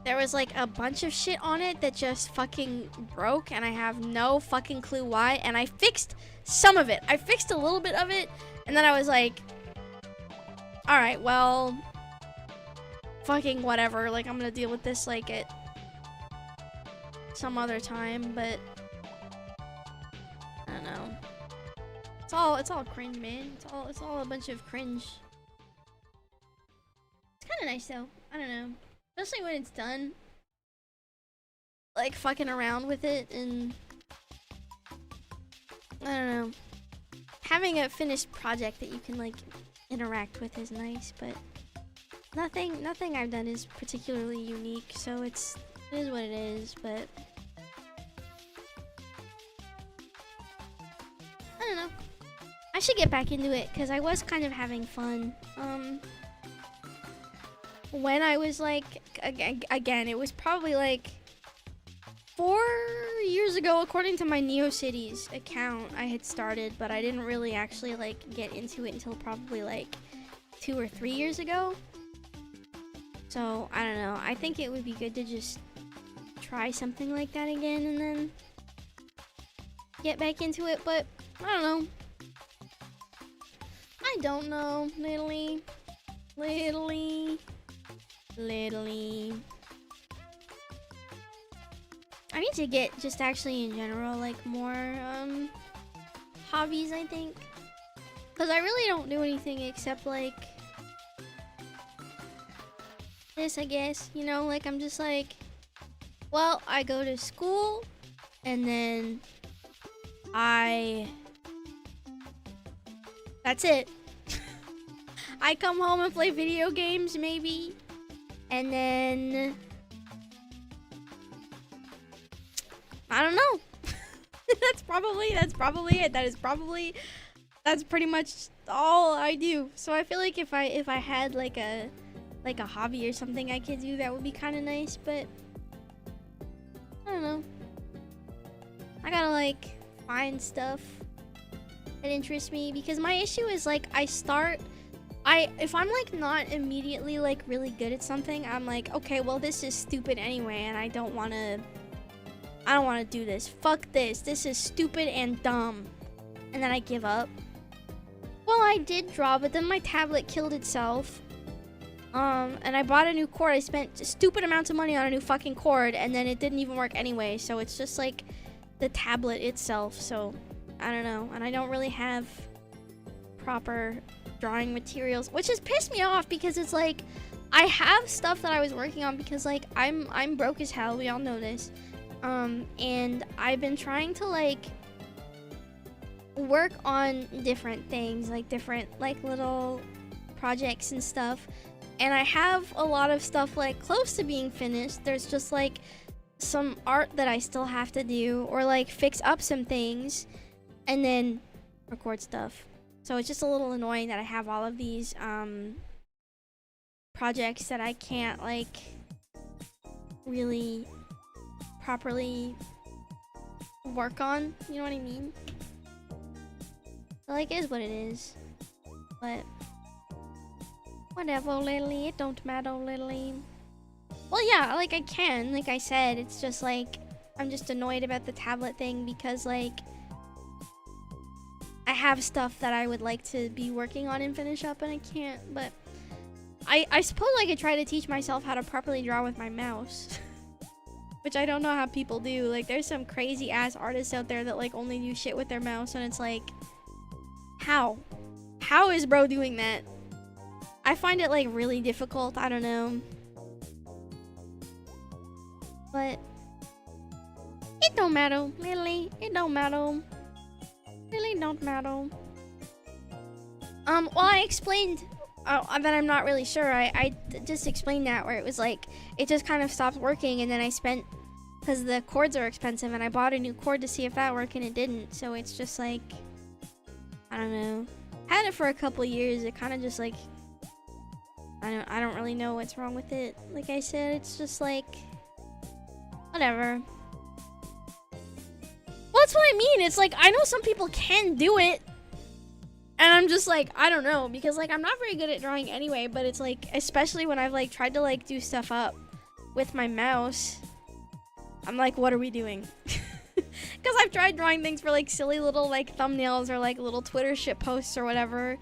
There was like a bunch of shit on it that just fucking broke, and I have no fucking clue why. And I fixed some of it. I fixed a little bit of it, and then I was like, all right, well, fucking whatever. Like, I'm gonna deal with this like at some other time, but I don't know. It's all cringe, man. It's all a bunch of cringe. It's kind of nice though. I don't know. Especially when it's done, like fucking around with it, and I don't know. Having a finished project that you can like interact with is nice, but nothing I've done is particularly unique, so it is what it is. But I don't know. I should get back into it because I was kind of having fun. When I was like, again, it was probably like 4 years ago, according to my NeoCities account, I had started, but I didn't really actually like get into it until probably like 2 or 3 years ago. So I don't know. I think it would be good to just try something like that again and then get back into it, but I don't know. I don't know, Literally. I need to get just actually in general like more hobbies, I think, because I really don't do anything except like this, I guess, you know, like I'm just like, well, I go to school and then that's it. I come home and play video games maybe, and then I don't know. That's probably it. That's pretty much all I do. So I feel like if I had like a hobby or something I could do, that would be kind of nice, but I don't know. I gotta like find stuff that interests me, because my issue is like if I'm like not immediately like really good at something, I'm like, okay, well this is stupid anyway, and I don't want to do this. Fuck this. This is stupid and dumb. And then I give up. Well, I did draw, but then my tablet killed itself. And I bought a new cord. I spent stupid amounts of money on a new fucking cord, and then it didn't even work anyway. So it's just like the tablet itself. So I don't know. And I don't really have proper drawing materials, which has pissed me off, because it's like I have stuff that I was working on, because like I'm broke as hell. We all know this. And I've been trying to like work on different things, like different like little projects and stuff, and I have a lot of stuff like close to being finished. There's just like some art that I still have to do, or like fix up some things and then record stuff. So it's just a little annoying that I have all of these projects that I can't like really properly work on, you know what I mean? So like, it is what it is. But whatever, Lily, it don't matter, Lily. Well, yeah, like I can, like I said, it's just like I'm just annoyed about the tablet thing, because like I have stuff that I would like to be working on and finish up, and I can't. But I suppose I could try to teach myself how to properly draw with my mouse. Which I don't know how people do. Like, there's some crazy ass artists out there that like only do shit with their mouse, and it's like, how is bro doing that? I find it like really difficult. I don't know, but it don't matter, really. It don't matter. Really don't matter. Well, I explained that I'm not really sure. I just explained that, where it was like it just kind of stopped working, and then I spent, because the cords are expensive, and I bought a new cord to see if that worked, and it didn't. So it's just like, I don't know. Had it for a couple years. It kind of just like, I don't really know what's wrong with it. Like I said, it's just like whatever. Well, that's what I mean. It's like, I know some people can do it, and I'm just like, I don't know, because like I'm not very good at drawing anyway, but it's like, especially when I've like tried to like do stuff up with my mouse, I'm like, what are we doing? Because I've tried drawing things for like silly little like thumbnails or like little Twitter shit posts or whatever.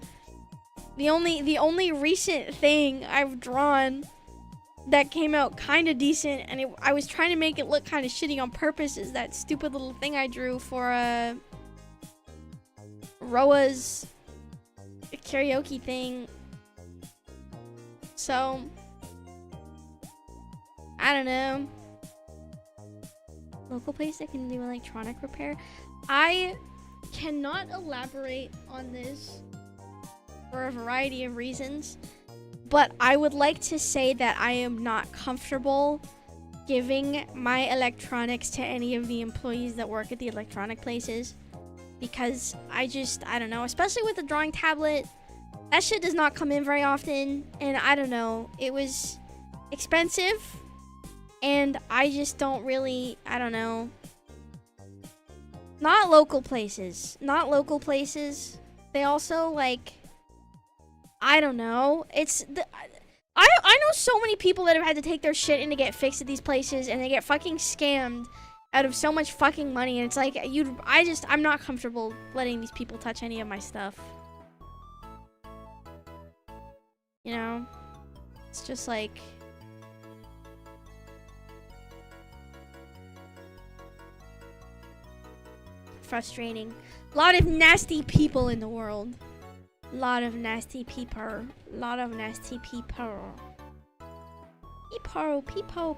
The only recent thing I've drawn that came out kind of decent, and I was trying to make it look kind of shitty on purpose, is that stupid little thing I drew for ROWA's karaoke thing. So I don't know. Local place that can do electronic repair. I cannot elaborate on this for a variety of reasons, but I would like to say that I am not comfortable giving my electronics to any of the employees that work at the electronic places, because I don't know, especially with the drawing tablet, that shit does not come in very often, and I don't know, it was expensive, and I just don't really, I don't know. Not local places. They also like, I don't know. I know so many people that have had to take their shit in to get fixed at these places, and they get fucking scammed out of so much fucking money, and it's like, I'm not comfortable letting these people touch any of my stuff. You know? It's just like, frustrating. A lot of nasty people in the world. Lot of nasty people.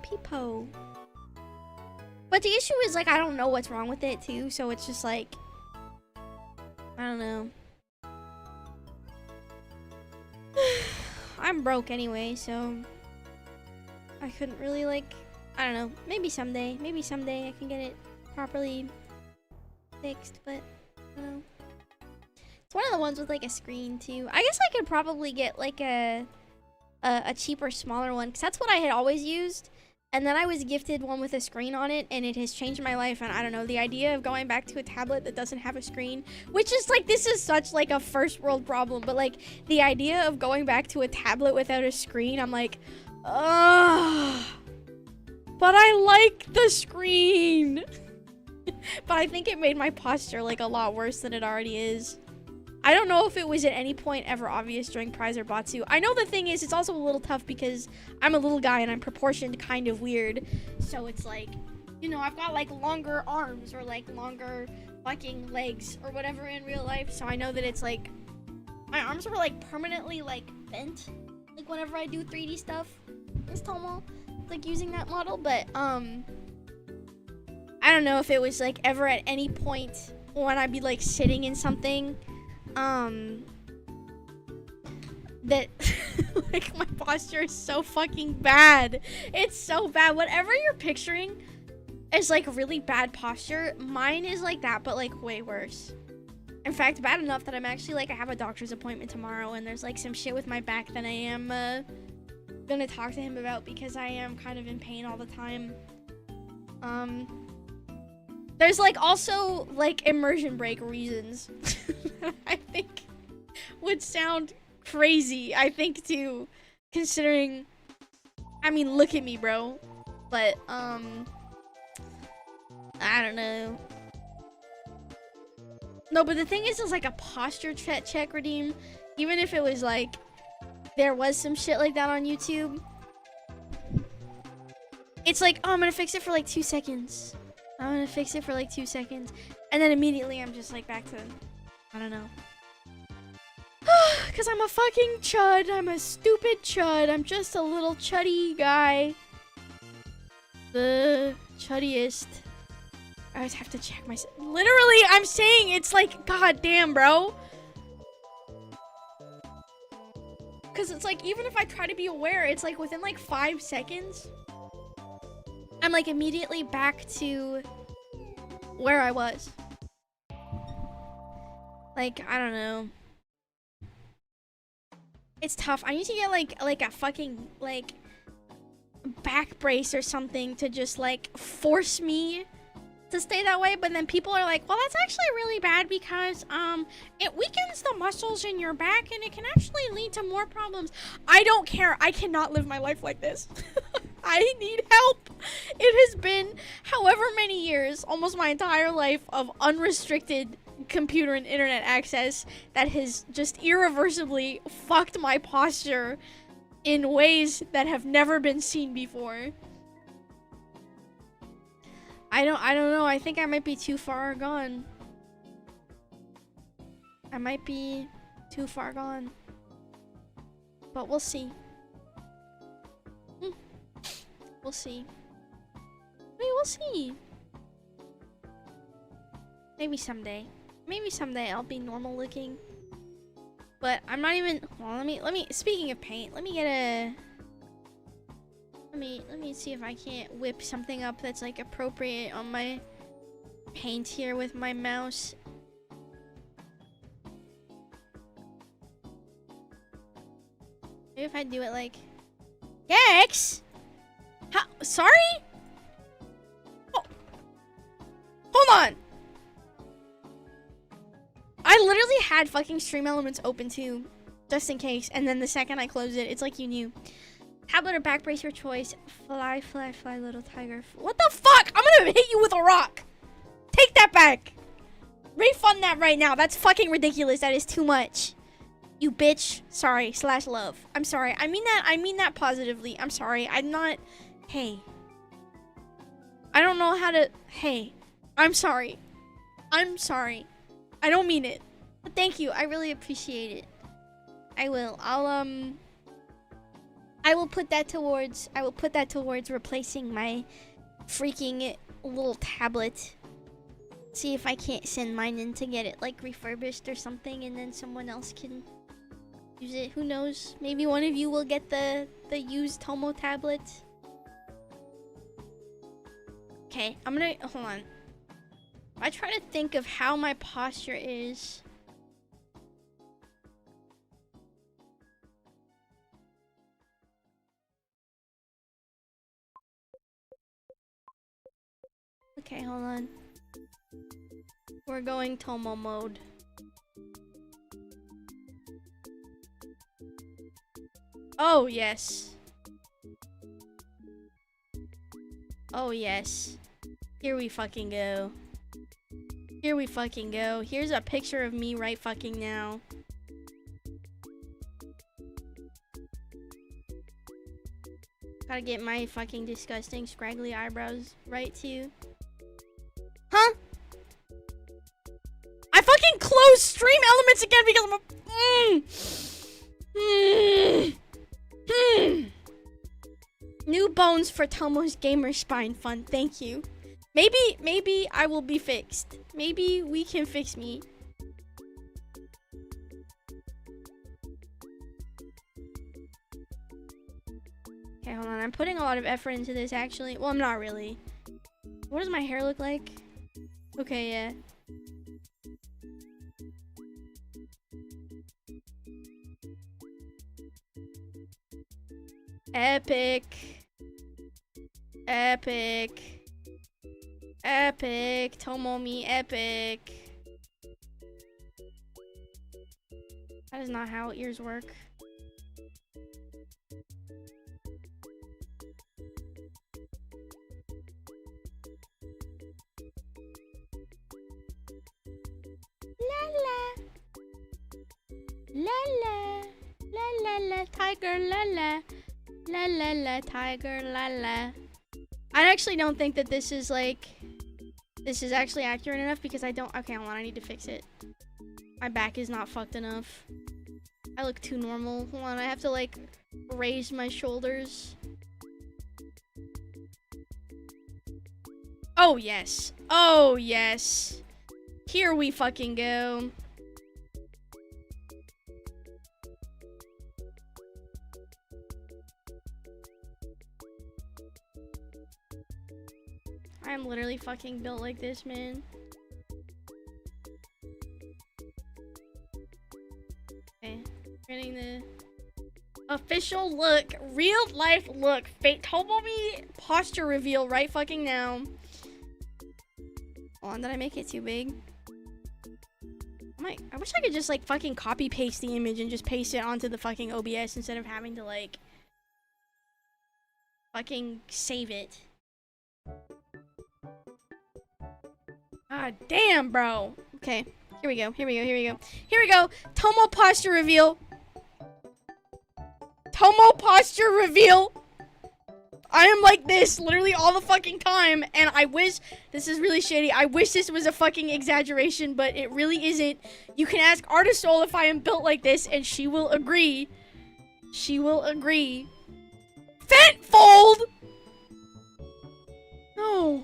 People. But the issue is, like, I don't know what's wrong with it, too. So it's just like, I don't know. I'm broke anyway, so I couldn't really, like, I don't know. Maybe someday I can get it properly fixed, but I don't know. It's one of the ones with like a screen too. I guess I could probably get like a cheaper, smaller one, because that's what I had always used. And then I was gifted one with a screen on it, and it has changed my life. And I don't know, the idea of going back to a tablet that doesn't have a screen, which is like, this is such like a first world problem, but like the idea of going back to a tablet without a screen, I'm like, ugh. But I like the screen. But I think it made my posture like a lot worse than it already is. I don't know if it was at any point ever obvious during Prize or Batsu. I know the thing is, it's also a little tough because I'm a little guy and I'm proportioned kind of weird. So it's like, you know, I've got like longer arms or like longer fucking legs or whatever in real life. So I know that it's like, my arms were like permanently like bent. Like whenever I do 3D stuff, it's Tomo, like using that model. But I don't know if it was like ever at any point when I'd be like sitting in something that like my posture is so fucking bad. It's so bad. Whatever you're picturing is like really bad posture, mine is like that, but like way worse. In fact, bad enough that I'm actually like, I have a doctor's appointment tomorrow, and there's like some shit with my back that I am gonna talk to him about, because I am kind of in pain all the time. There's like also like immersion break reasons I think would sound crazy, I think, too, considering, I mean, look at me, bro. But I don't know. No, but the thing is like a posture check redeem, even if it was like there was some shit like that on YouTube, it's like, oh, I'm gonna fix it for like 2 seconds. I'm gonna fix it for like 2 seconds, and then immediately I'm just like back to, I don't know. Cause I'm a fucking chud. I'm a stupid chud. I'm just a little chuddy guy. The chuddiest. I always have to check myself. Literally, I'm saying it's like, god damn, bro. Cause it's like, even if I try to be aware, it's like within like 5 seconds, I'm like immediately back to where I was. Like, I don't know. It's tough. I need to get like a fucking like back brace or something to just like force me to stay that way. But then people are like, well, that's actually really bad because it weakens the muscles in your back and it can actually lead to more problems. I don't care. I cannot live my life like this. I need help. It has been however many years, almost my entire life, of unrestricted computer and internet access that has just irreversibly fucked my posture in ways that have never been seen before. I don't know. I think I might be too far gone. I might be too far gone. But we'll see. We'll see. Maybe we'll see. Maybe someday. Maybe someday I'll be normal looking. But I'm not even, well, let me speaking of paint, let me get a, let me see if I can't whip something up that's like appropriate on my paint here with my mouse. Maybe if I do it like, Gex? How, sorry? Oh. Hold on. I literally had fucking Stream Elements open too, just in case, and then the second I closed it, it's like you knew. Tablet or back brace, your choice. Fly, fly, fly, little tiger. What the fuck? I'm gonna hit you with a rock. Take that back. Refund that right now. That's fucking ridiculous. That is too much. You bitch. Sorry, / love. I'm sorry. I mean that positively. I'm sorry. I'm not, hey. I don't know how to, hey. I'm sorry. I'm sorry. I don't mean it. But thank you. I really appreciate it. I will. I will put that towards replacing my freaking little tablet. See if I can't send mine in to get it like refurbished or something, and then someone else can use it. Who knows? Maybe one of you will get the used Tomo tablet. Okay, I'm gonna, hold on. I try to think of how my posture is. Okay, hold on. We're going Tomo mode. Oh, yes. Oh, yes. Here we fucking go. Here we fucking go. Here's a picture of me right fucking now. Gotta get my fucking disgusting scraggly eyebrows right too. Huh? I fucking closed stream elements again because I'm a... New bones for Tomo's gamer spine fun. Thank you. Maybe I will be fixed. Maybe we can fix me. Okay, hold on. I'm putting a lot of effort into this, actually. Well, I'm not really. What does my hair look like? Okay, yeah. Epic. Epic. Epic. Tomomi, epic. That is not how ears work. La la. La la, tiger, la. La la la, tiger, la la. I actually don't think that this is like... This is actually accurate enough because I don't... Okay, hold on, I need to fix it. My back is not fucked enough. I look too normal. Hold on, I have to like raise my shoulders. Oh yes. Oh yes. Here we fucking go. I'm literally fucking built like this, man. Okay, getting the official look, real life look. Tomomi posture reveal right fucking now. Hold on, did I make it too big? I wish I could just like fucking copy paste the image and just paste it onto the fucking OBS instead of having to like fucking save it. God damn, bro. Okay, here we go. Here we go. Tomo posture reveal. Tomo posture reveal. I am like this literally all the fucking time, and I wish, this is really shady, I wish this was a fucking exaggeration, but it really isn't. You can ask ARCTOS if I am built like this, and she will agree. She will agree. Fent fold! No.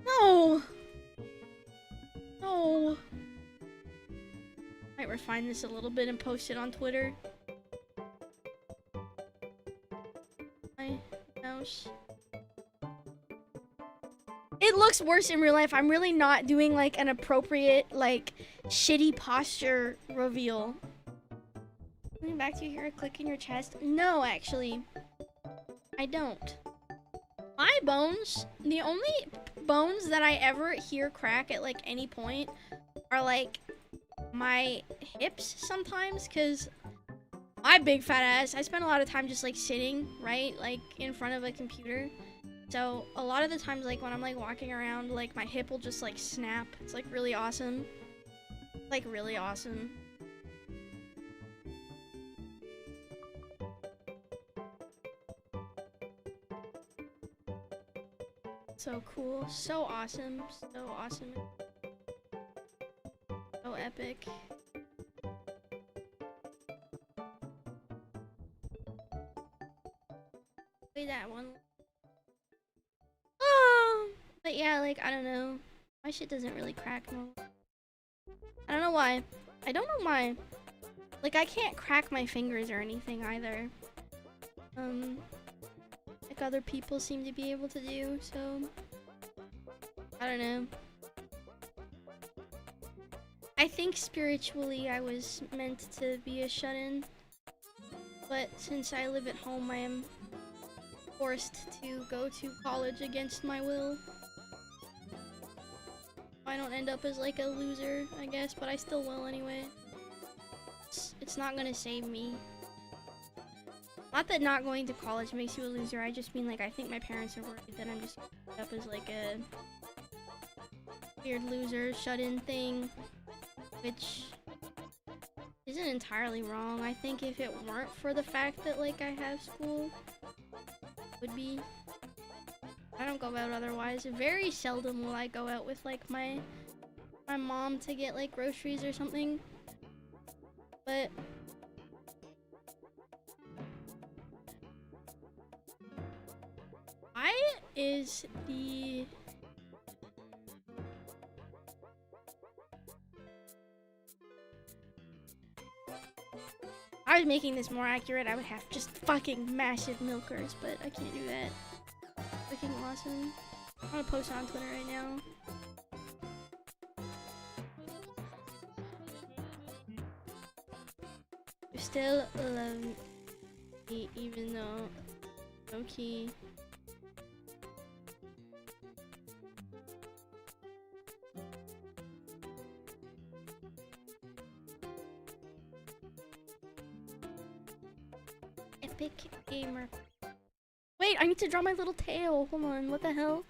No. No. Might refine this a little bit and post it on Twitter. My mouse. It looks worse in real life. I'm really not doing like an appropriate, like, shitty posture reveal. Coming back to you here, click in your chest. No, actually. I don't. My bones, the only bones that I ever hear crack at like any point are like my hips sometimes, because my big fat ass, I spend a lot of time just like sitting, right, like in front of a computer. So a lot of the times, like when I'm like walking around, like my hip will just like snap. It's like really awesome. Like really awesome. So cool, so awesome, so awesome. So epic. Play that one. Oh, but yeah, like, I don't know. My shit doesn't really crack no. I don't know why. I don't know why. Like, I can't crack my fingers or anything either. Like other people seem to be able to do, so I don't know. I think spiritually I was meant to be a shut-in, but since I live at home, I am forced to go to college against my will. I don't end up as like a loser, I guess, but I still will anyway. It's not gonna save me. Not that not going to college makes you a loser, I just mean like I think my parents are worried that I'm just gonna end up as like a weird loser, shut-in thing, which isn't entirely wrong. I think if it weren't for the fact that like I have school, it would be. I don't go out otherwise. Very seldom will I go out with like my mom to get like groceries or something. But is the I was making this more accurate, I would have just fucking massive milkers, but I can't do that. Fucking awesome. I'm gonna post it on Twitter right now. You still love me even though low key. Epic gamer. Wait, I need to draw my little tail. Hold on, what the hell?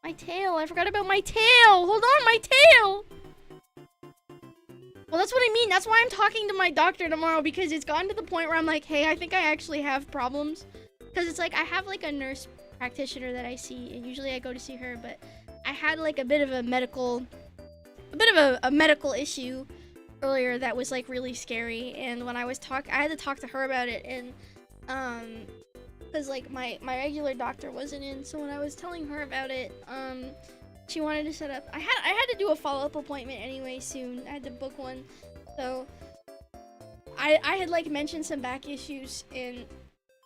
My tail, I forgot about my tail. Hold on, my tail. Well, that's what I mean. That's why I'm talking to my doctor tomorrow, because it's gotten to the point where I'm like, hey, I think I actually have problems. Because it's like, I have like a nurse practitioner that I see, and usually I go to see her, but I had like a bit of a medical issue earlier that was like really scary. And when I had to talk to her about it, and because like my regular doctor wasn't in, so when I was telling her about it, she wanted to set up. I had to do a follow-up appointment anyway soon. I had to book one, so I had like mentioned some back issues, and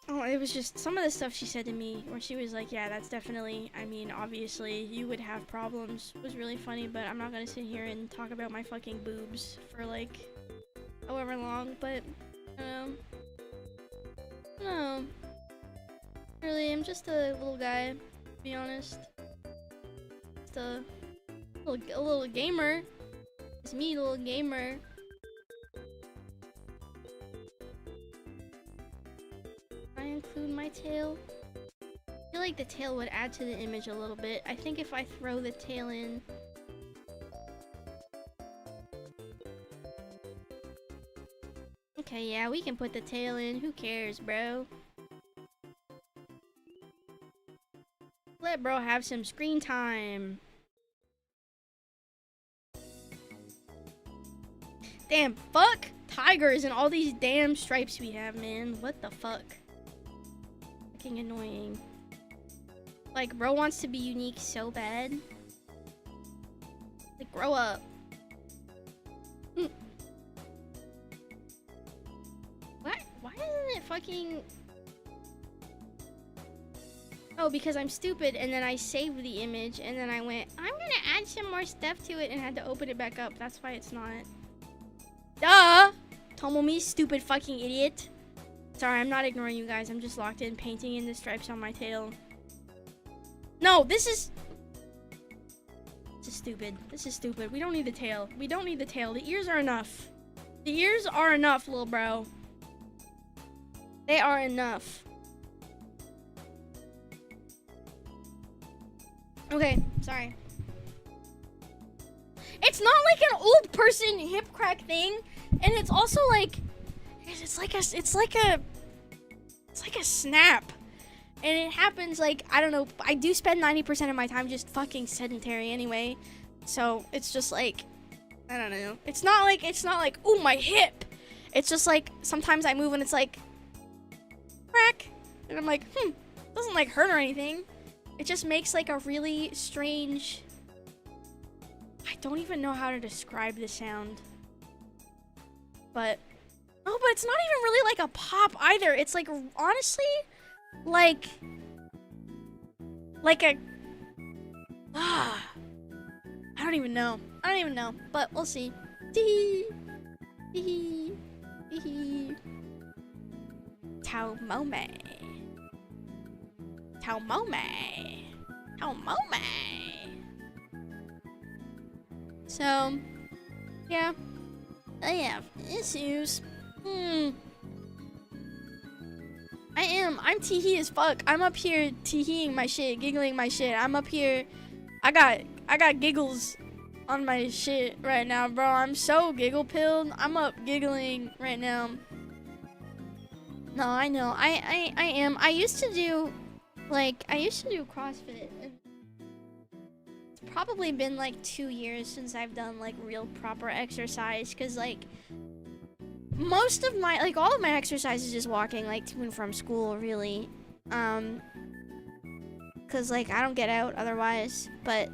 it was just some of the stuff she said to me where she was like, yeah, that's definitely, I mean, obviously you would have problems. It was really funny, but I'm not gonna sit here and talk about my fucking boobs for like however long. But no, really, I'm just a little guy, to be honest. Just a little gamer. It's me, little gamer. I include my tail. I feel like the tail would add to the image a little bit. I think if I throw the tail in. Okay, yeah, we can put the tail in. Who cares, bro? Let bro have some screen time. Damn, fuck tigers and all these damn stripes we have, man. What the fuck? Fucking annoying. Like, bro wants to be unique so bad. Like, grow up. Why isn't it fucking... Oh, because I'm stupid, and then I saved the image, and then I went, I'm gonna add some more stuff to it, and had to open it back up. That's why it's not. Duh! Tomomi, stupid fucking idiot. Sorry, I'm not ignoring you guys. I'm just locked in painting in the stripes on my tail. No, this is stupid. This is stupid. We don't need the tail. We don't need the tail. The ears are enough. The ears are enough, little bro. They are enough. Okay, sorry. It's not like an old person hip crack thing, and it's also like it's like a snap. And it happens like, I don't know, I do spend 90% of my time just fucking sedentary anyway. So it's just like, I don't know. It's not like, oh, my hip. It's just like, sometimes I move and it's like, crack. And I'm like, it doesn't like hurt or anything. It just makes like a really strange, I don't even know how to describe the sound. But, oh, but it's not even really like a pop either. It's like, honestly, like a, I don't even know, but we'll see. Tee hee. Tee hee. Taumome. Taumome. Taumome. So, yeah. I have issues. I'm tee-hee as fuck. I'm up here tee-heeing my shit, giggling my shit. I'm up here. I got giggles on my shit right now, bro. I'm so giggle pilled. I'm up giggling right now. No, I know. I am. I used to do CrossFit. And it's probably been like 2 years since I've done like real proper exercise, cause like most of my, like all of my exercise is just walking like to and from school, really. Cause like I don't get out otherwise, but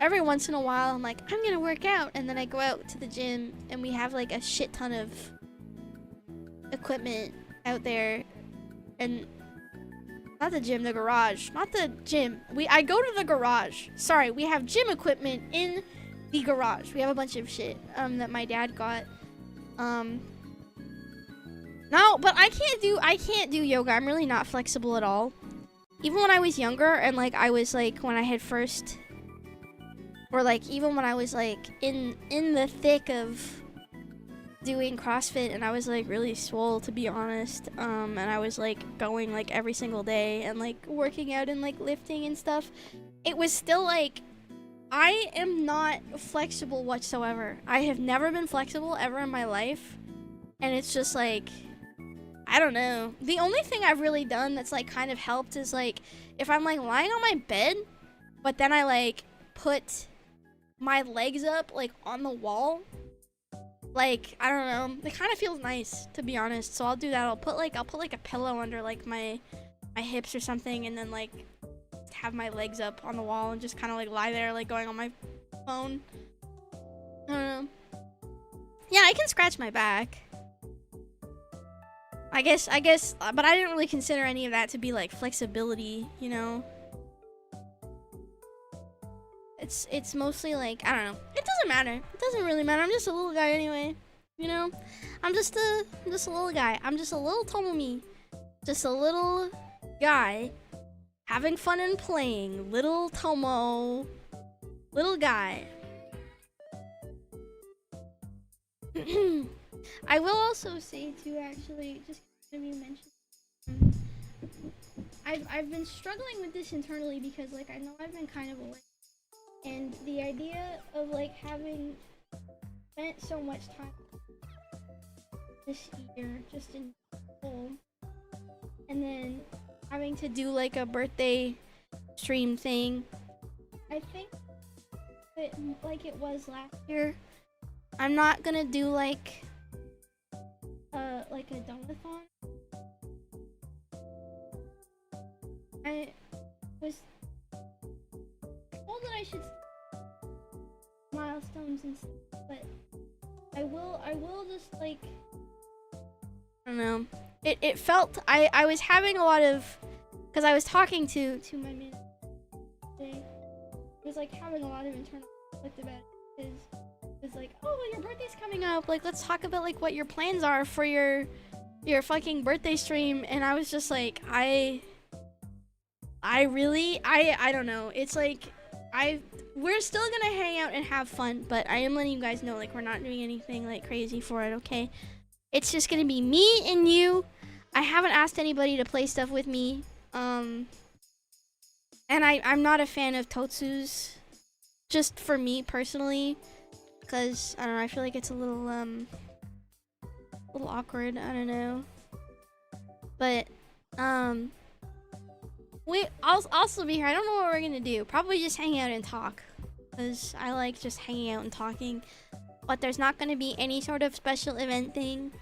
every once in a while I'm like, I'm gonna work out, and then I go out to the gym and we have like a shit ton of equipment out there. And not the gym, the garage. Not the gym. I go to the garage. Sorry, we have gym equipment in the garage. We have a bunch of shit that my dad got. No, but I can't do yoga. I'm really not flexible at all. Even when I was younger, and like I was like when I had first, or like even when I was like in the thick of doing CrossFit, and I was like really swole, to be honest, and I was like going like every single day and like working out and like lifting and stuff, it was still like I am not flexible whatsoever. I have never been flexible ever in my life, and it's just like, I don't know. The only thing I've really done that's like kind of helped is like if I'm like lying on my bed, but then I like put my legs up like on the wall. Like, I don't know. It kind of feels nice, to be honest. So I'll do that. I'll put like a pillow under like my hips or something, and then like have my legs up on the wall and just kind of like lie there like going on my phone. I don't know. Yeah, I can scratch my back. I guess, but I didn't really consider any of that to be like flexibility, you know? It's mostly like, I don't know. It doesn't matter. It doesn't really matter. I'm just a little guy anyway, you know? I'm just a little guy. I'm just a little Tomomi. Just a little guy having fun and playing. Little Tomo. Little guy. I will also say too, actually, just kind of you mentioned, I've been struggling with this internally because like I know I've been kind of away, and the idea of like having spent so much time this year just in school, and then having to do like a birthday stream thing, I think that like it was last year, I'm not gonna do like a donathon. I was told that I should milestones and stuff, but I will just like, I don't know. It felt I was having a lot of, because I was talking to my man today. I was like having a lot of internal conflict about it. It's like, oh, well, your birthday's coming up. Like, let's talk about like what your plans are for your fucking birthday stream. And I was just like, I don't know. It's like, we're still gonna hang out and have fun, but I am letting you guys know, like, we're not doing anything like crazy for it, okay? It's just gonna be me and you. I haven't asked anybody to play stuff with me. And I'm not a fan of Totsus, just for me personally. Because, I don't know, I feel like it's a little awkward, I don't know. But, I'll also be here. I don't know what we're gonna do. Probably just hang out and talk. Because I like just hanging out and talking. But there's not gonna be any sort of special event thing.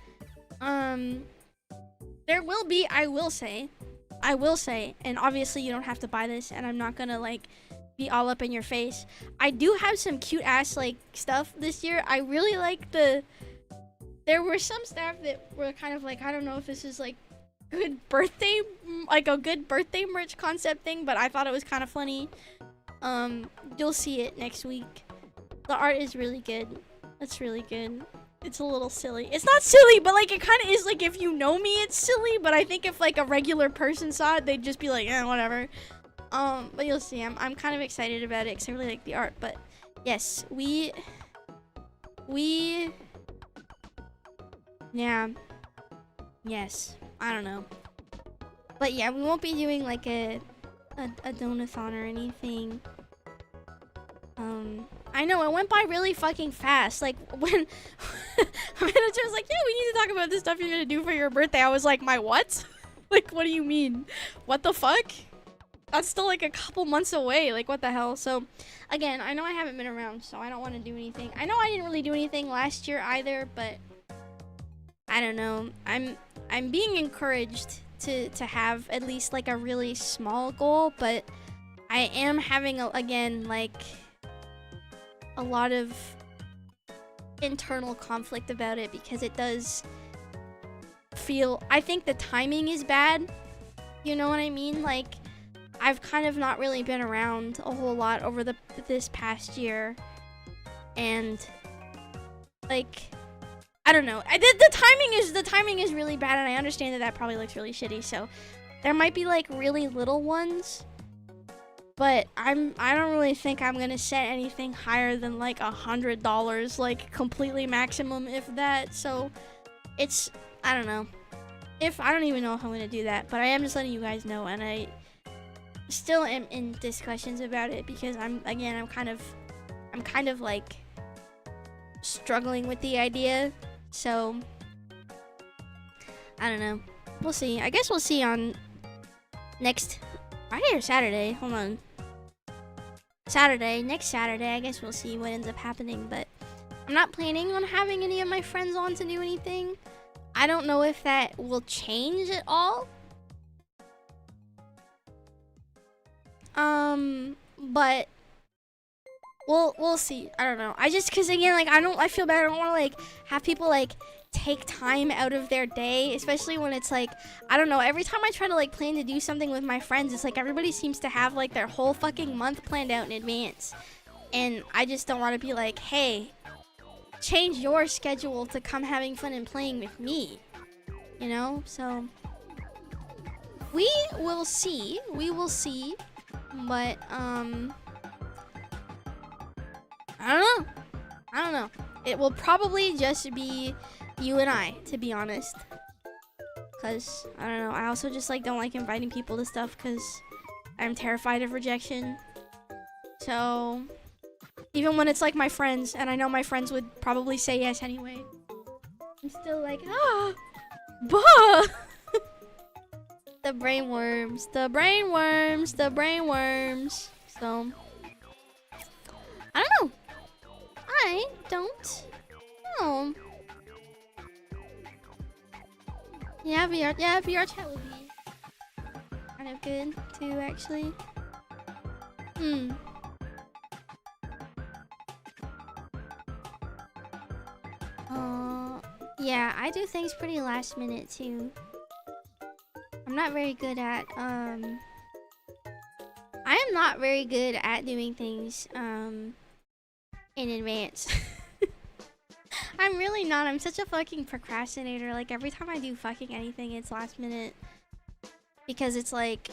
There will be, I will say, and obviously you don't have to buy this, and I'm not gonna, like, be all up in your face. I do have some cute ass like stuff this year. I really like there were some stuff that were kind of like, I don't know if this is like good birthday, like a good birthday merch concept thing, but I thought it was kind of funny. You'll see it next week. The art is really good. That's really good. It's a little silly. It's not silly, but like it kind of is. Like if you know me, it's silly. But I think if like a regular person saw it, they'd just be like, whatever. But you'll see. I'm kind of excited about it because I really like the art. But yes, yeah, yes. I don't know. But yeah, we won't be doing like a donathon or anything. I know it went by really fucking fast. Like when manager was like, "Yeah, we need to talk about this stuff you're gonna do for your birthday." I was like, "My what? Like, what do you mean? What the fuck? That's still like a couple months away. Like, what the hell?" So, again, I know I haven't been around, so I don't want to do anything. I know I didn't really do anything last year either, but I don't know. I'm being encouraged to have at least like a really small goal, but I am having again like a lot of internal conflict about it because it does feel, I think the timing is bad. You know what I mean? Like I've kind of not really been around a whole lot over this past year, and like I don't know. The timing is really bad, and I understand that probably looks really shitty. So there might be like really little ones, but I don't really think I'm gonna set anything higher than like $100, like completely maximum, if that. So it's, I don't know. I don't even know if I'm gonna do that, but I am just letting you guys know, and I still am in discussions about it because I'm kind of like struggling with the idea. So I don't know. We'll see. I guess we'll see on next Friday or Saturday. Hold on. Next Saturday. I guess we'll see what ends up happening, but I'm not planning on having any of my friends on to do anything. I don't know if that will change at all. But we'll see. I don't know. Cause again, like I feel bad. I don't want to like have people like take time out of their day, especially when it's like, I don't know, every time I try to like plan to do something with my friends, it's like everybody seems to have like their whole fucking month planned out in advance. And I just don't want to be like, hey, change your schedule to come having fun and playing with me. You know? So we will see. But I don't know. It will probably just be you and I, to be honest. Cause I don't know. I also just like don't like inviting people to stuff because I'm terrified of rejection. So even when it's like my friends, and I know my friends would probably say yes anyway, I'm still like, bah. The brainworms. So I don't know. Yeah, VR chat would be kind of good too, actually. Yeah, I do things pretty last minute too. I'm not very good at I am not very good at doing things in advance. I'm really not. I'm such a fucking procrastinator. Like every time I do fucking anything, it's last minute. Because it's like,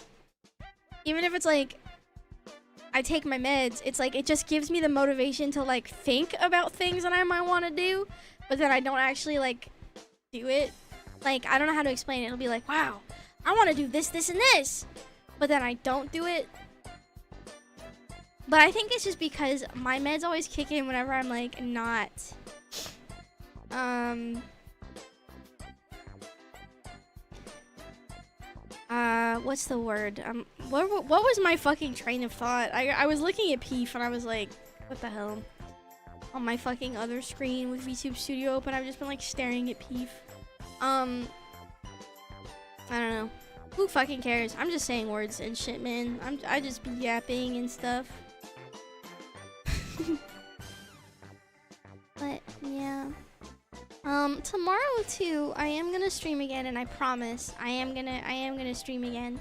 even if it's like I take my meds, it's like it just gives me the motivation to like think about things that I might want to do, but then I don't actually like do it. Like I don't know how to explain it. It'll be like, wow, I want to do this, this, and this, but then I don't do it. But I think it's just because my meds always kick in whenever I'm like not what's the word? What was my fucking train of thought? I was looking at Peef and I was like, what the hell? On my fucking other screen with VTube Studio open, I've just been like staring at Peef. I don't know. Who fucking cares? I'm just saying words and shit, man. I just be yapping and stuff. But yeah. Tomorrow too, I am gonna stream again, and I promise I am gonna stream again.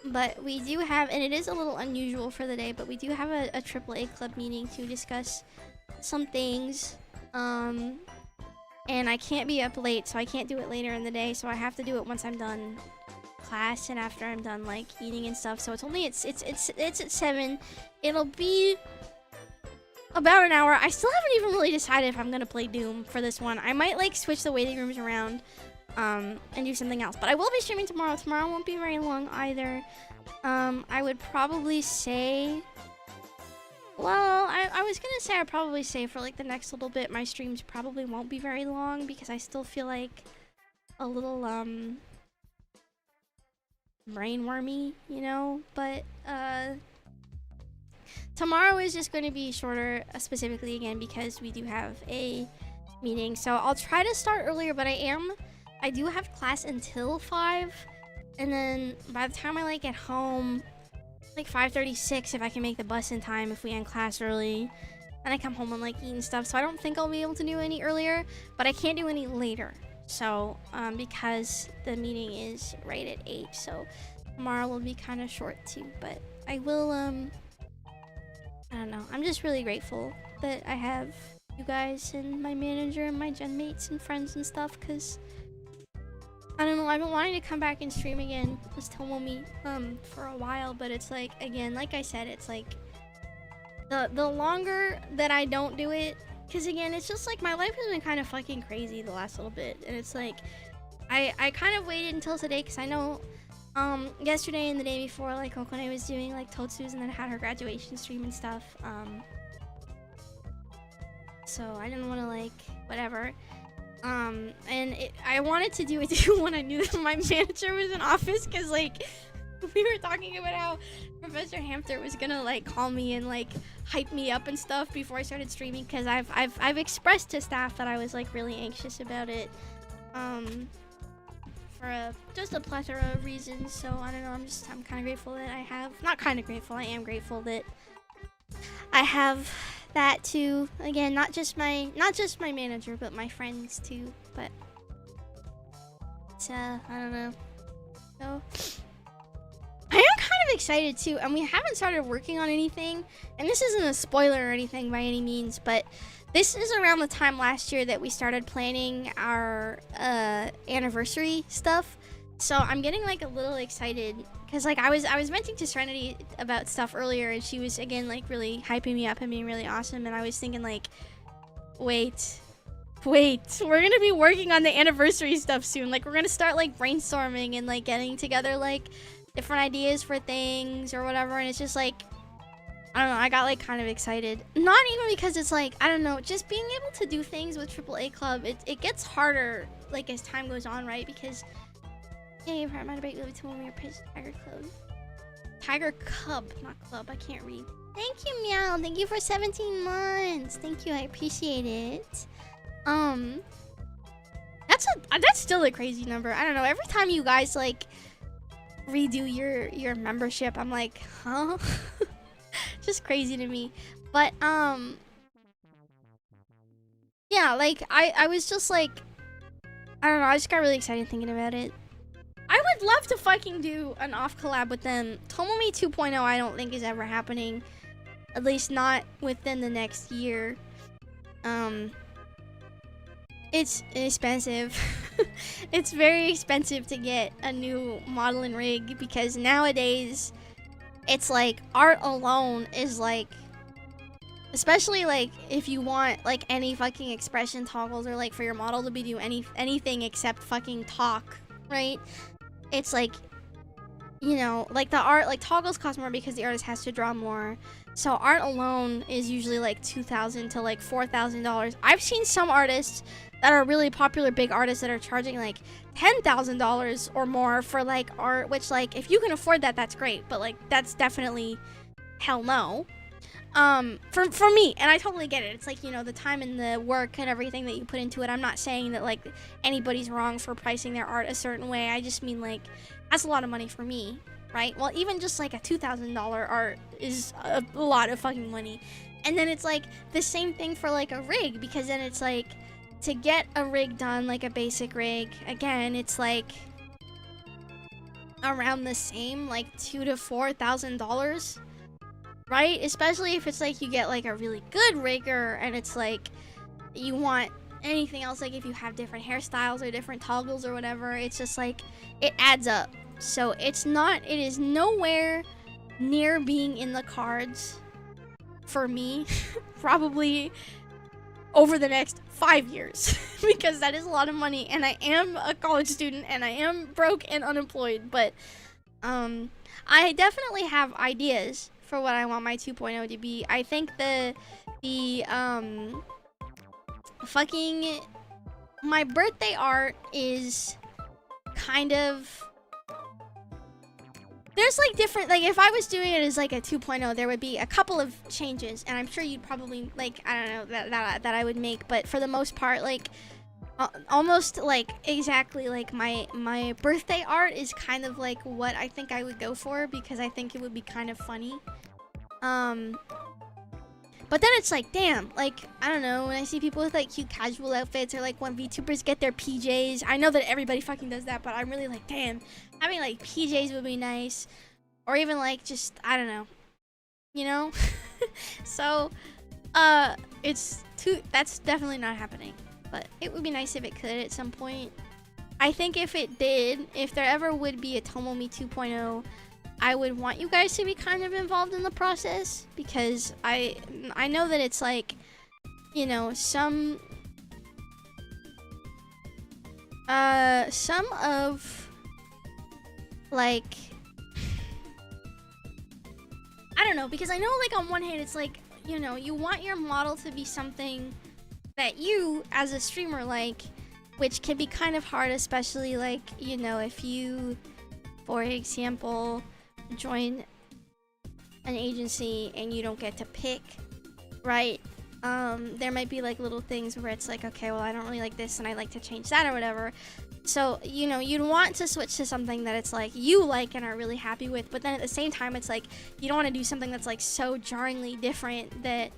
But we do have, and it is a little unusual for the day, but we do have a AAA club meeting to discuss some things. And I can't be up late, so I can't do it later in the day, so I have to do it once I'm done class and after I'm done like eating and stuff. So it's at 7. It'll be about an hour. I still haven't even really decided if I'm gonna play Doom for this one. I might like switch the waiting rooms around and do something else. But I will be streaming tomorrow. Tomorrow won't be very long either. I would probably say, well, I was gonna say I'd probably say for like the next little bit my streams probably won't be very long because I still feel like a little brainwormy, you know, but tomorrow is just going to be shorter, specifically again because we do have a meeting. So I'll try to start earlier, but I do have class until 5, and then by the time I like get home, like 5:36 if I can make the bus in time if we end class early, and I come home and like eat and stuff. So I don't think I'll be able to do any earlier, but I can't do any later. So because the meeting is right at 8, so tomorrow will be kind of short too. But I will I don't know. I'm just really grateful that I have you guys and my manager and my gen mates and friends and stuff, because I don't know, I've been wanting to come back and stream again with Tomomi for a while, but it's like, again, like I said, it's like the longer that I don't do it, because again, it's just like my life has been kind of fucking crazy the last little bit, and it's like I kind of waited until today because I know yesterday and the day before, like Kokone was doing like Totsu's and then had her graduation stream and stuff, so I didn't want to like whatever. And I wanted to do it too when I knew that my manager was in office, because like we were talking about how Professor Hamster was gonna like call me and like hype me up and stuff before I started streaming, because I've expressed to staff that I was like really anxious about it for just a plethora of reasons. So I don't know, I'm kind of grateful that I have, not kind of grateful, I am grateful that I have that too. Again, not just my manager, but my friends too. But it's, I don't know. So I am kind of excited too, and we haven't started working on anything. And this isn't a spoiler or anything by any means, but this is around the time last year that we started planning our anniversary stuff. So I'm getting like a little excited, because like I was venting to Serenity about stuff earlier, and she was again like really hyping me up and being really awesome, and I was thinking like, wait, we're gonna be working on the anniversary stuff soon. Like we're gonna start like brainstorming and like getting together like different ideas for things or whatever, and it's just like, I don't know, I got like kind of excited. Not even because it's like, I don't know, just being able to do things with AAA Club, it gets harder like as time goes on, right? Because yeah, you've heard my debate with Tomomi your pitch Tiger Club. Tiger Cub, not club, I can't read. Thank you, Meow. Thank you for 17 months. Thank you, I appreciate it. That's still a crazy number. I don't know, every time you guys like redo your membership, I'm like, huh? Just crazy to me. But yeah, like I was just like, I don't know, I just got really excited thinking about it. I would love to fucking do an off collab with them. Tomomi 2.0 I don't think is ever happening, at least not within the next year. It's expensive. It's very expensive to get a new model and rig, because nowadays it's like art alone is like, especially like if you want like any fucking expression toggles, or like for your model to be do anything except fucking talk, right? It's like, you know, like the art, like toggles cost more because the artist has to draw more. So art alone is usually like $2,000 to like $4,000. I've seen some artists that are really popular, big artists, that are charging like $10,000 or more for like art, which like if you can afford that, that's great, but like that's definitely hell no. For me, and I totally get it. It's like, you know, the time and the work and everything that you put into it. I'm not saying that like anybody's wrong for pricing their art a certain way. I just mean like that's a lot of money for me, right? Well, even just like a $2,000 art is a lot of fucking money. And then it's like the same thing for like a rig, because then it's like to get a rig done, like a basic rig, again, it's like around the same, like $2,000 to $4,000. right? Especially if it's like you get like a really good rigger and it's like you want anything else, like if you have different hairstyles or different toggles or whatever, it's just like it adds up. So it is nowhere near being in the cards for me probably over the next 5 years because that is a lot of money and I am a college student and I am broke and unemployed. But I definitely have ideas for what I want my 2.0 to be. I think the fucking my birthday art is kind of, there's like different, like if I was doing it as like a 2.0, there would be a couple of changes and I'm sure you'd probably like, I don't know, that I would make, but for the most part, like almost like exactly like my birthday art is kind of like what I think I would go for because I think it would be kind of funny. But then it's like, damn, like, I don't know, when I see people with like cute casual outfits or like when VTubers get their PJs, I know that everybody fucking does that, but I'm really like, damn, having like PJs would be nice. Or even like just, I don't know, you know? So, that's definitely not happening. But it would be nice if it could at some point. I think if it did, if there ever would be a Tomomi 2.0, I would want you guys to be kind of involved in the process because I know that it's like, you know, some of like, I don't know, because I know like on one hand it's like, you know, you want your model to be something that you as a streamer like, which can be kind of hard, especially like, you know, if you, for example, join an agency and you don't get to pick, right? There might be like little things where it's like, okay, well, I don't really like this and I like to change that or whatever. So, you know, you'd want to switch to something that it's like you like and are really happy with, but then at the same time, it's like you don't want to do something that's like so jarringly different that,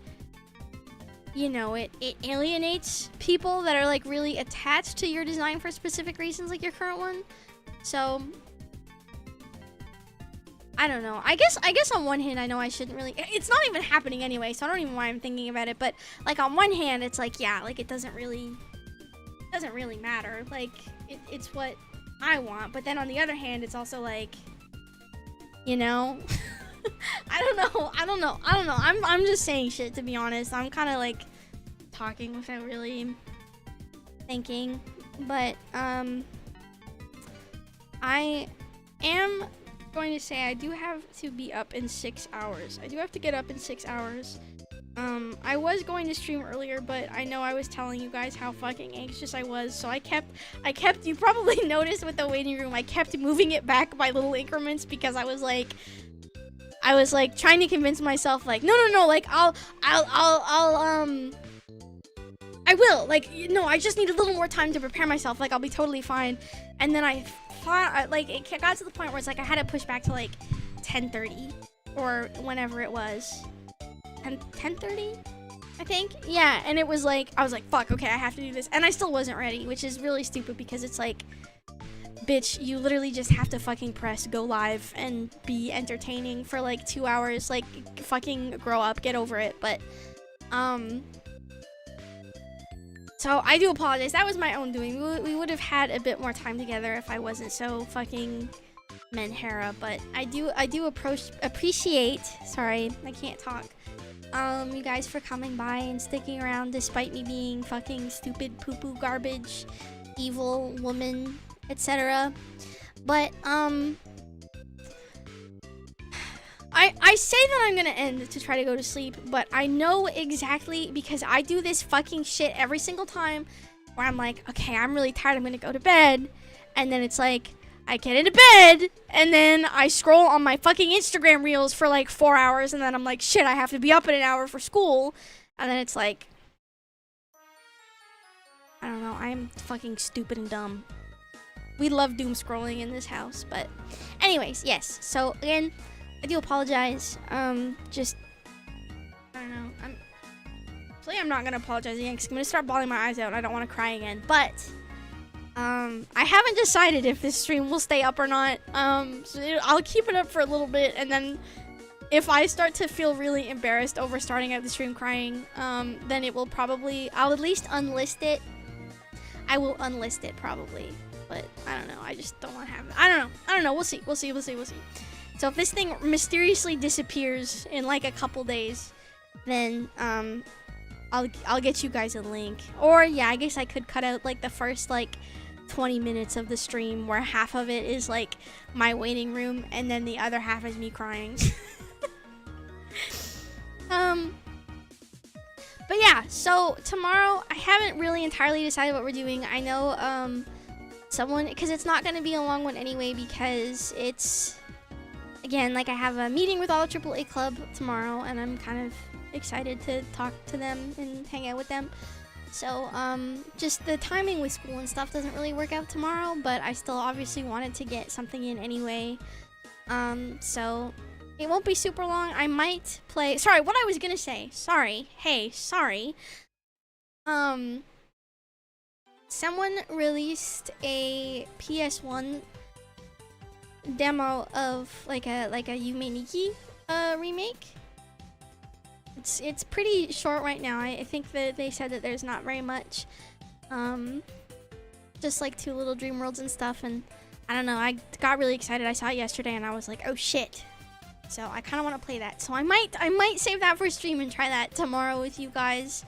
you know, it alienates people that are like really attached to your design for specific reasons, like your current one. So I don't know. I guess on one hand, I know I shouldn't really, it's not even happening anyway, so I don't even know why I'm thinking about it, but like on one hand, it's like, yeah, like it doesn't really matter. Like it's what I want, but then on the other hand, it's also like, you know, I don't know. I'm just saying shit, to be honest. I'm kind of like talking without really thinking, but I am going to say I do have to be up in 6 hours. I do have to get up in 6 hours. I was going to stream earlier, but I know I was telling you guys how fucking anxious I was, so I kept, you probably noticed with the waiting room, I kept moving it back by little increments because I was like trying to convince myself like, no, like I will, like, no, I just need a little more time to prepare myself, like I'll be totally fine. And then I thought, like, it got to the point where it's like I had to push back to like 10:30 or whenever it was. 10:30, I think. Yeah, and it was like, I was like, fuck, okay, I have to do this. And I still wasn't ready, which is really stupid because it's like, bitch, you literally just have to fucking press go live and be entertaining for like 2 hours. Like, fucking grow up, get over it. But, so I do apologize. That was my own doing. We would have had a bit more time together if I wasn't so fucking Menhera. But I do appreciate, sorry, I can't talk, you guys for coming by and sticking around despite me being fucking stupid, poo-poo, garbage, evil woman, etc. But I say that I'm gonna end to try to go to sleep, but I know exactly, because I do this fucking shit every single time where I'm like, okay, I'm really tired, I'm gonna go to bed, and then it's like I get into bed, and then I scroll on my fucking Instagram reels for like 4 hours, and then I'm like, shit, I have to be up in an hour for school, and then it's like, I don't know, I'm fucking stupid and dumb. We love doom scrolling in this house, but anyways, yes, so again, I do apologize, just, I don't know, I'm not gonna apologize again, because I'm gonna start bawling my eyes out, and I don't want to cry again, but I haven't decided if this stream will stay up or not. So I'll keep it up for a little bit, and then if I start to feel really embarrassed over starting out the stream crying, then it will probably, I'll at least unlist it. I will unlist it probably, but I don't know. I just don't want to have it. I don't know. We'll see. So if this thing mysteriously disappears in like a couple days, then I'll get you guys a link. Or yeah, I guess I could cut out like the first like 20 minutes of the stream where half of it is like my waiting room and then the other half is me crying. But yeah, so tomorrow I haven't really entirely decided what we're doing. I know because it's not going to be a long one anyway, because it's, again, like I have a meeting with all the AAA club tomorrow and I'm kind of excited to talk to them and hang out with them. So just the timing with school and stuff doesn't really work out tomorrow, but I still obviously wanted to get something in anyway. So it won't be super long. I might play, sorry, what I was gonna say, sorry. Someone released a PS1 demo of like a Yume Nikki remake. It's pretty short right now. I think that they said that there's not very much, just like 2 little dream worlds and stuff, and I don't know, I got really excited. I saw it yesterday and I was like, oh shit. So I kind of want to play that. So I might save that for stream and try that tomorrow with you guys.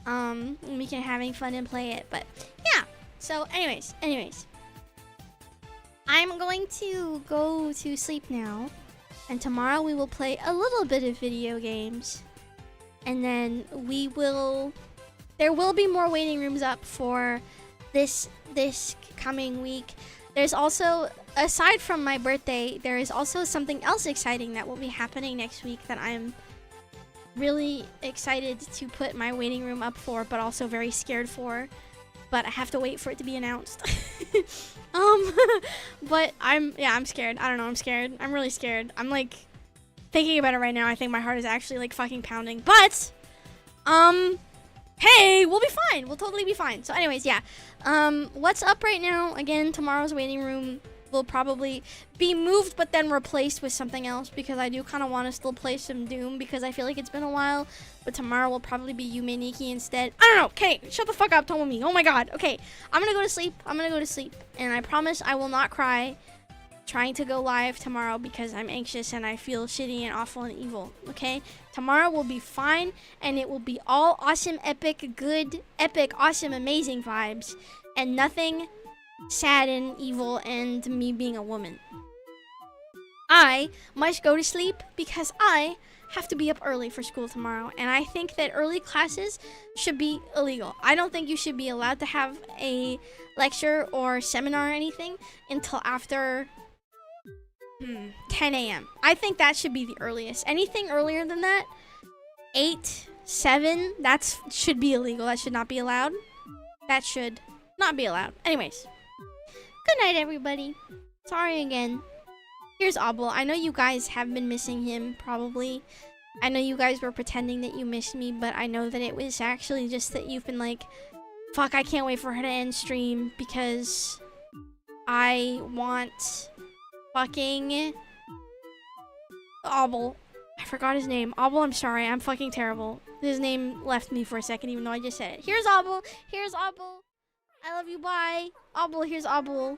And we can having fun and play it. But yeah. So anyways, I'm going to go to sleep now, and tomorrow we will play a little bit of video games, and then there will be more waiting rooms up for this coming week. There's also, aside from my birthday, there is also something else exciting that will be happening next week that I'm really excited to put my waiting room up for, but also very scared for. But I have to wait for it to be announced. But I'm scared. I don't know, I'm scared. I'm really scared. I'm like thinking about it right now. I think my heart is actually like fucking pounding. But hey, we'll be fine. We'll totally be fine. So anyways, yeah. What's up right now? Again, tomorrow's waiting room will probably be moved but then replaced with something else, because I do kind of want to still play some Doom because I feel like it's been a while. But tomorrow will probably be Yume Nikki instead. I don't know. Okay, shut the fuck up, Tomomi. Oh my god. Okay, I'm gonna go to sleep. And I promise I will not cry trying to go live tomorrow because I'm anxious and I feel shitty and awful and evil. Okay, tomorrow will be fine and it will be all awesome, epic, good, epic, awesome, amazing vibes, and nothing sad and evil and me being a woman. I must go to sleep because I have to be up early for school tomorrow, and I think that early classes should be illegal. I don't think you should be allowed to have a lecture or seminar or anything until after 10 a.m. I think that should be the earliest. Anything earlier than that, 8, 7, that should be illegal. That should not be allowed. That should not be allowed. Anyways, good night, everybody. Sorry again. Here's Abel. I know you guys have been missing him, probably. I know you guys were pretending that you missed me, but I know that it was actually just that you've been like, fuck, I can't wait for her to end stream because I want fucking Abel. I forgot his name. Abel, I'm sorry. I'm fucking terrible. His name left me for a second, even though I just said it. Here's Abel. Here's Abel. I love you. Bye. Abel, here's Abel.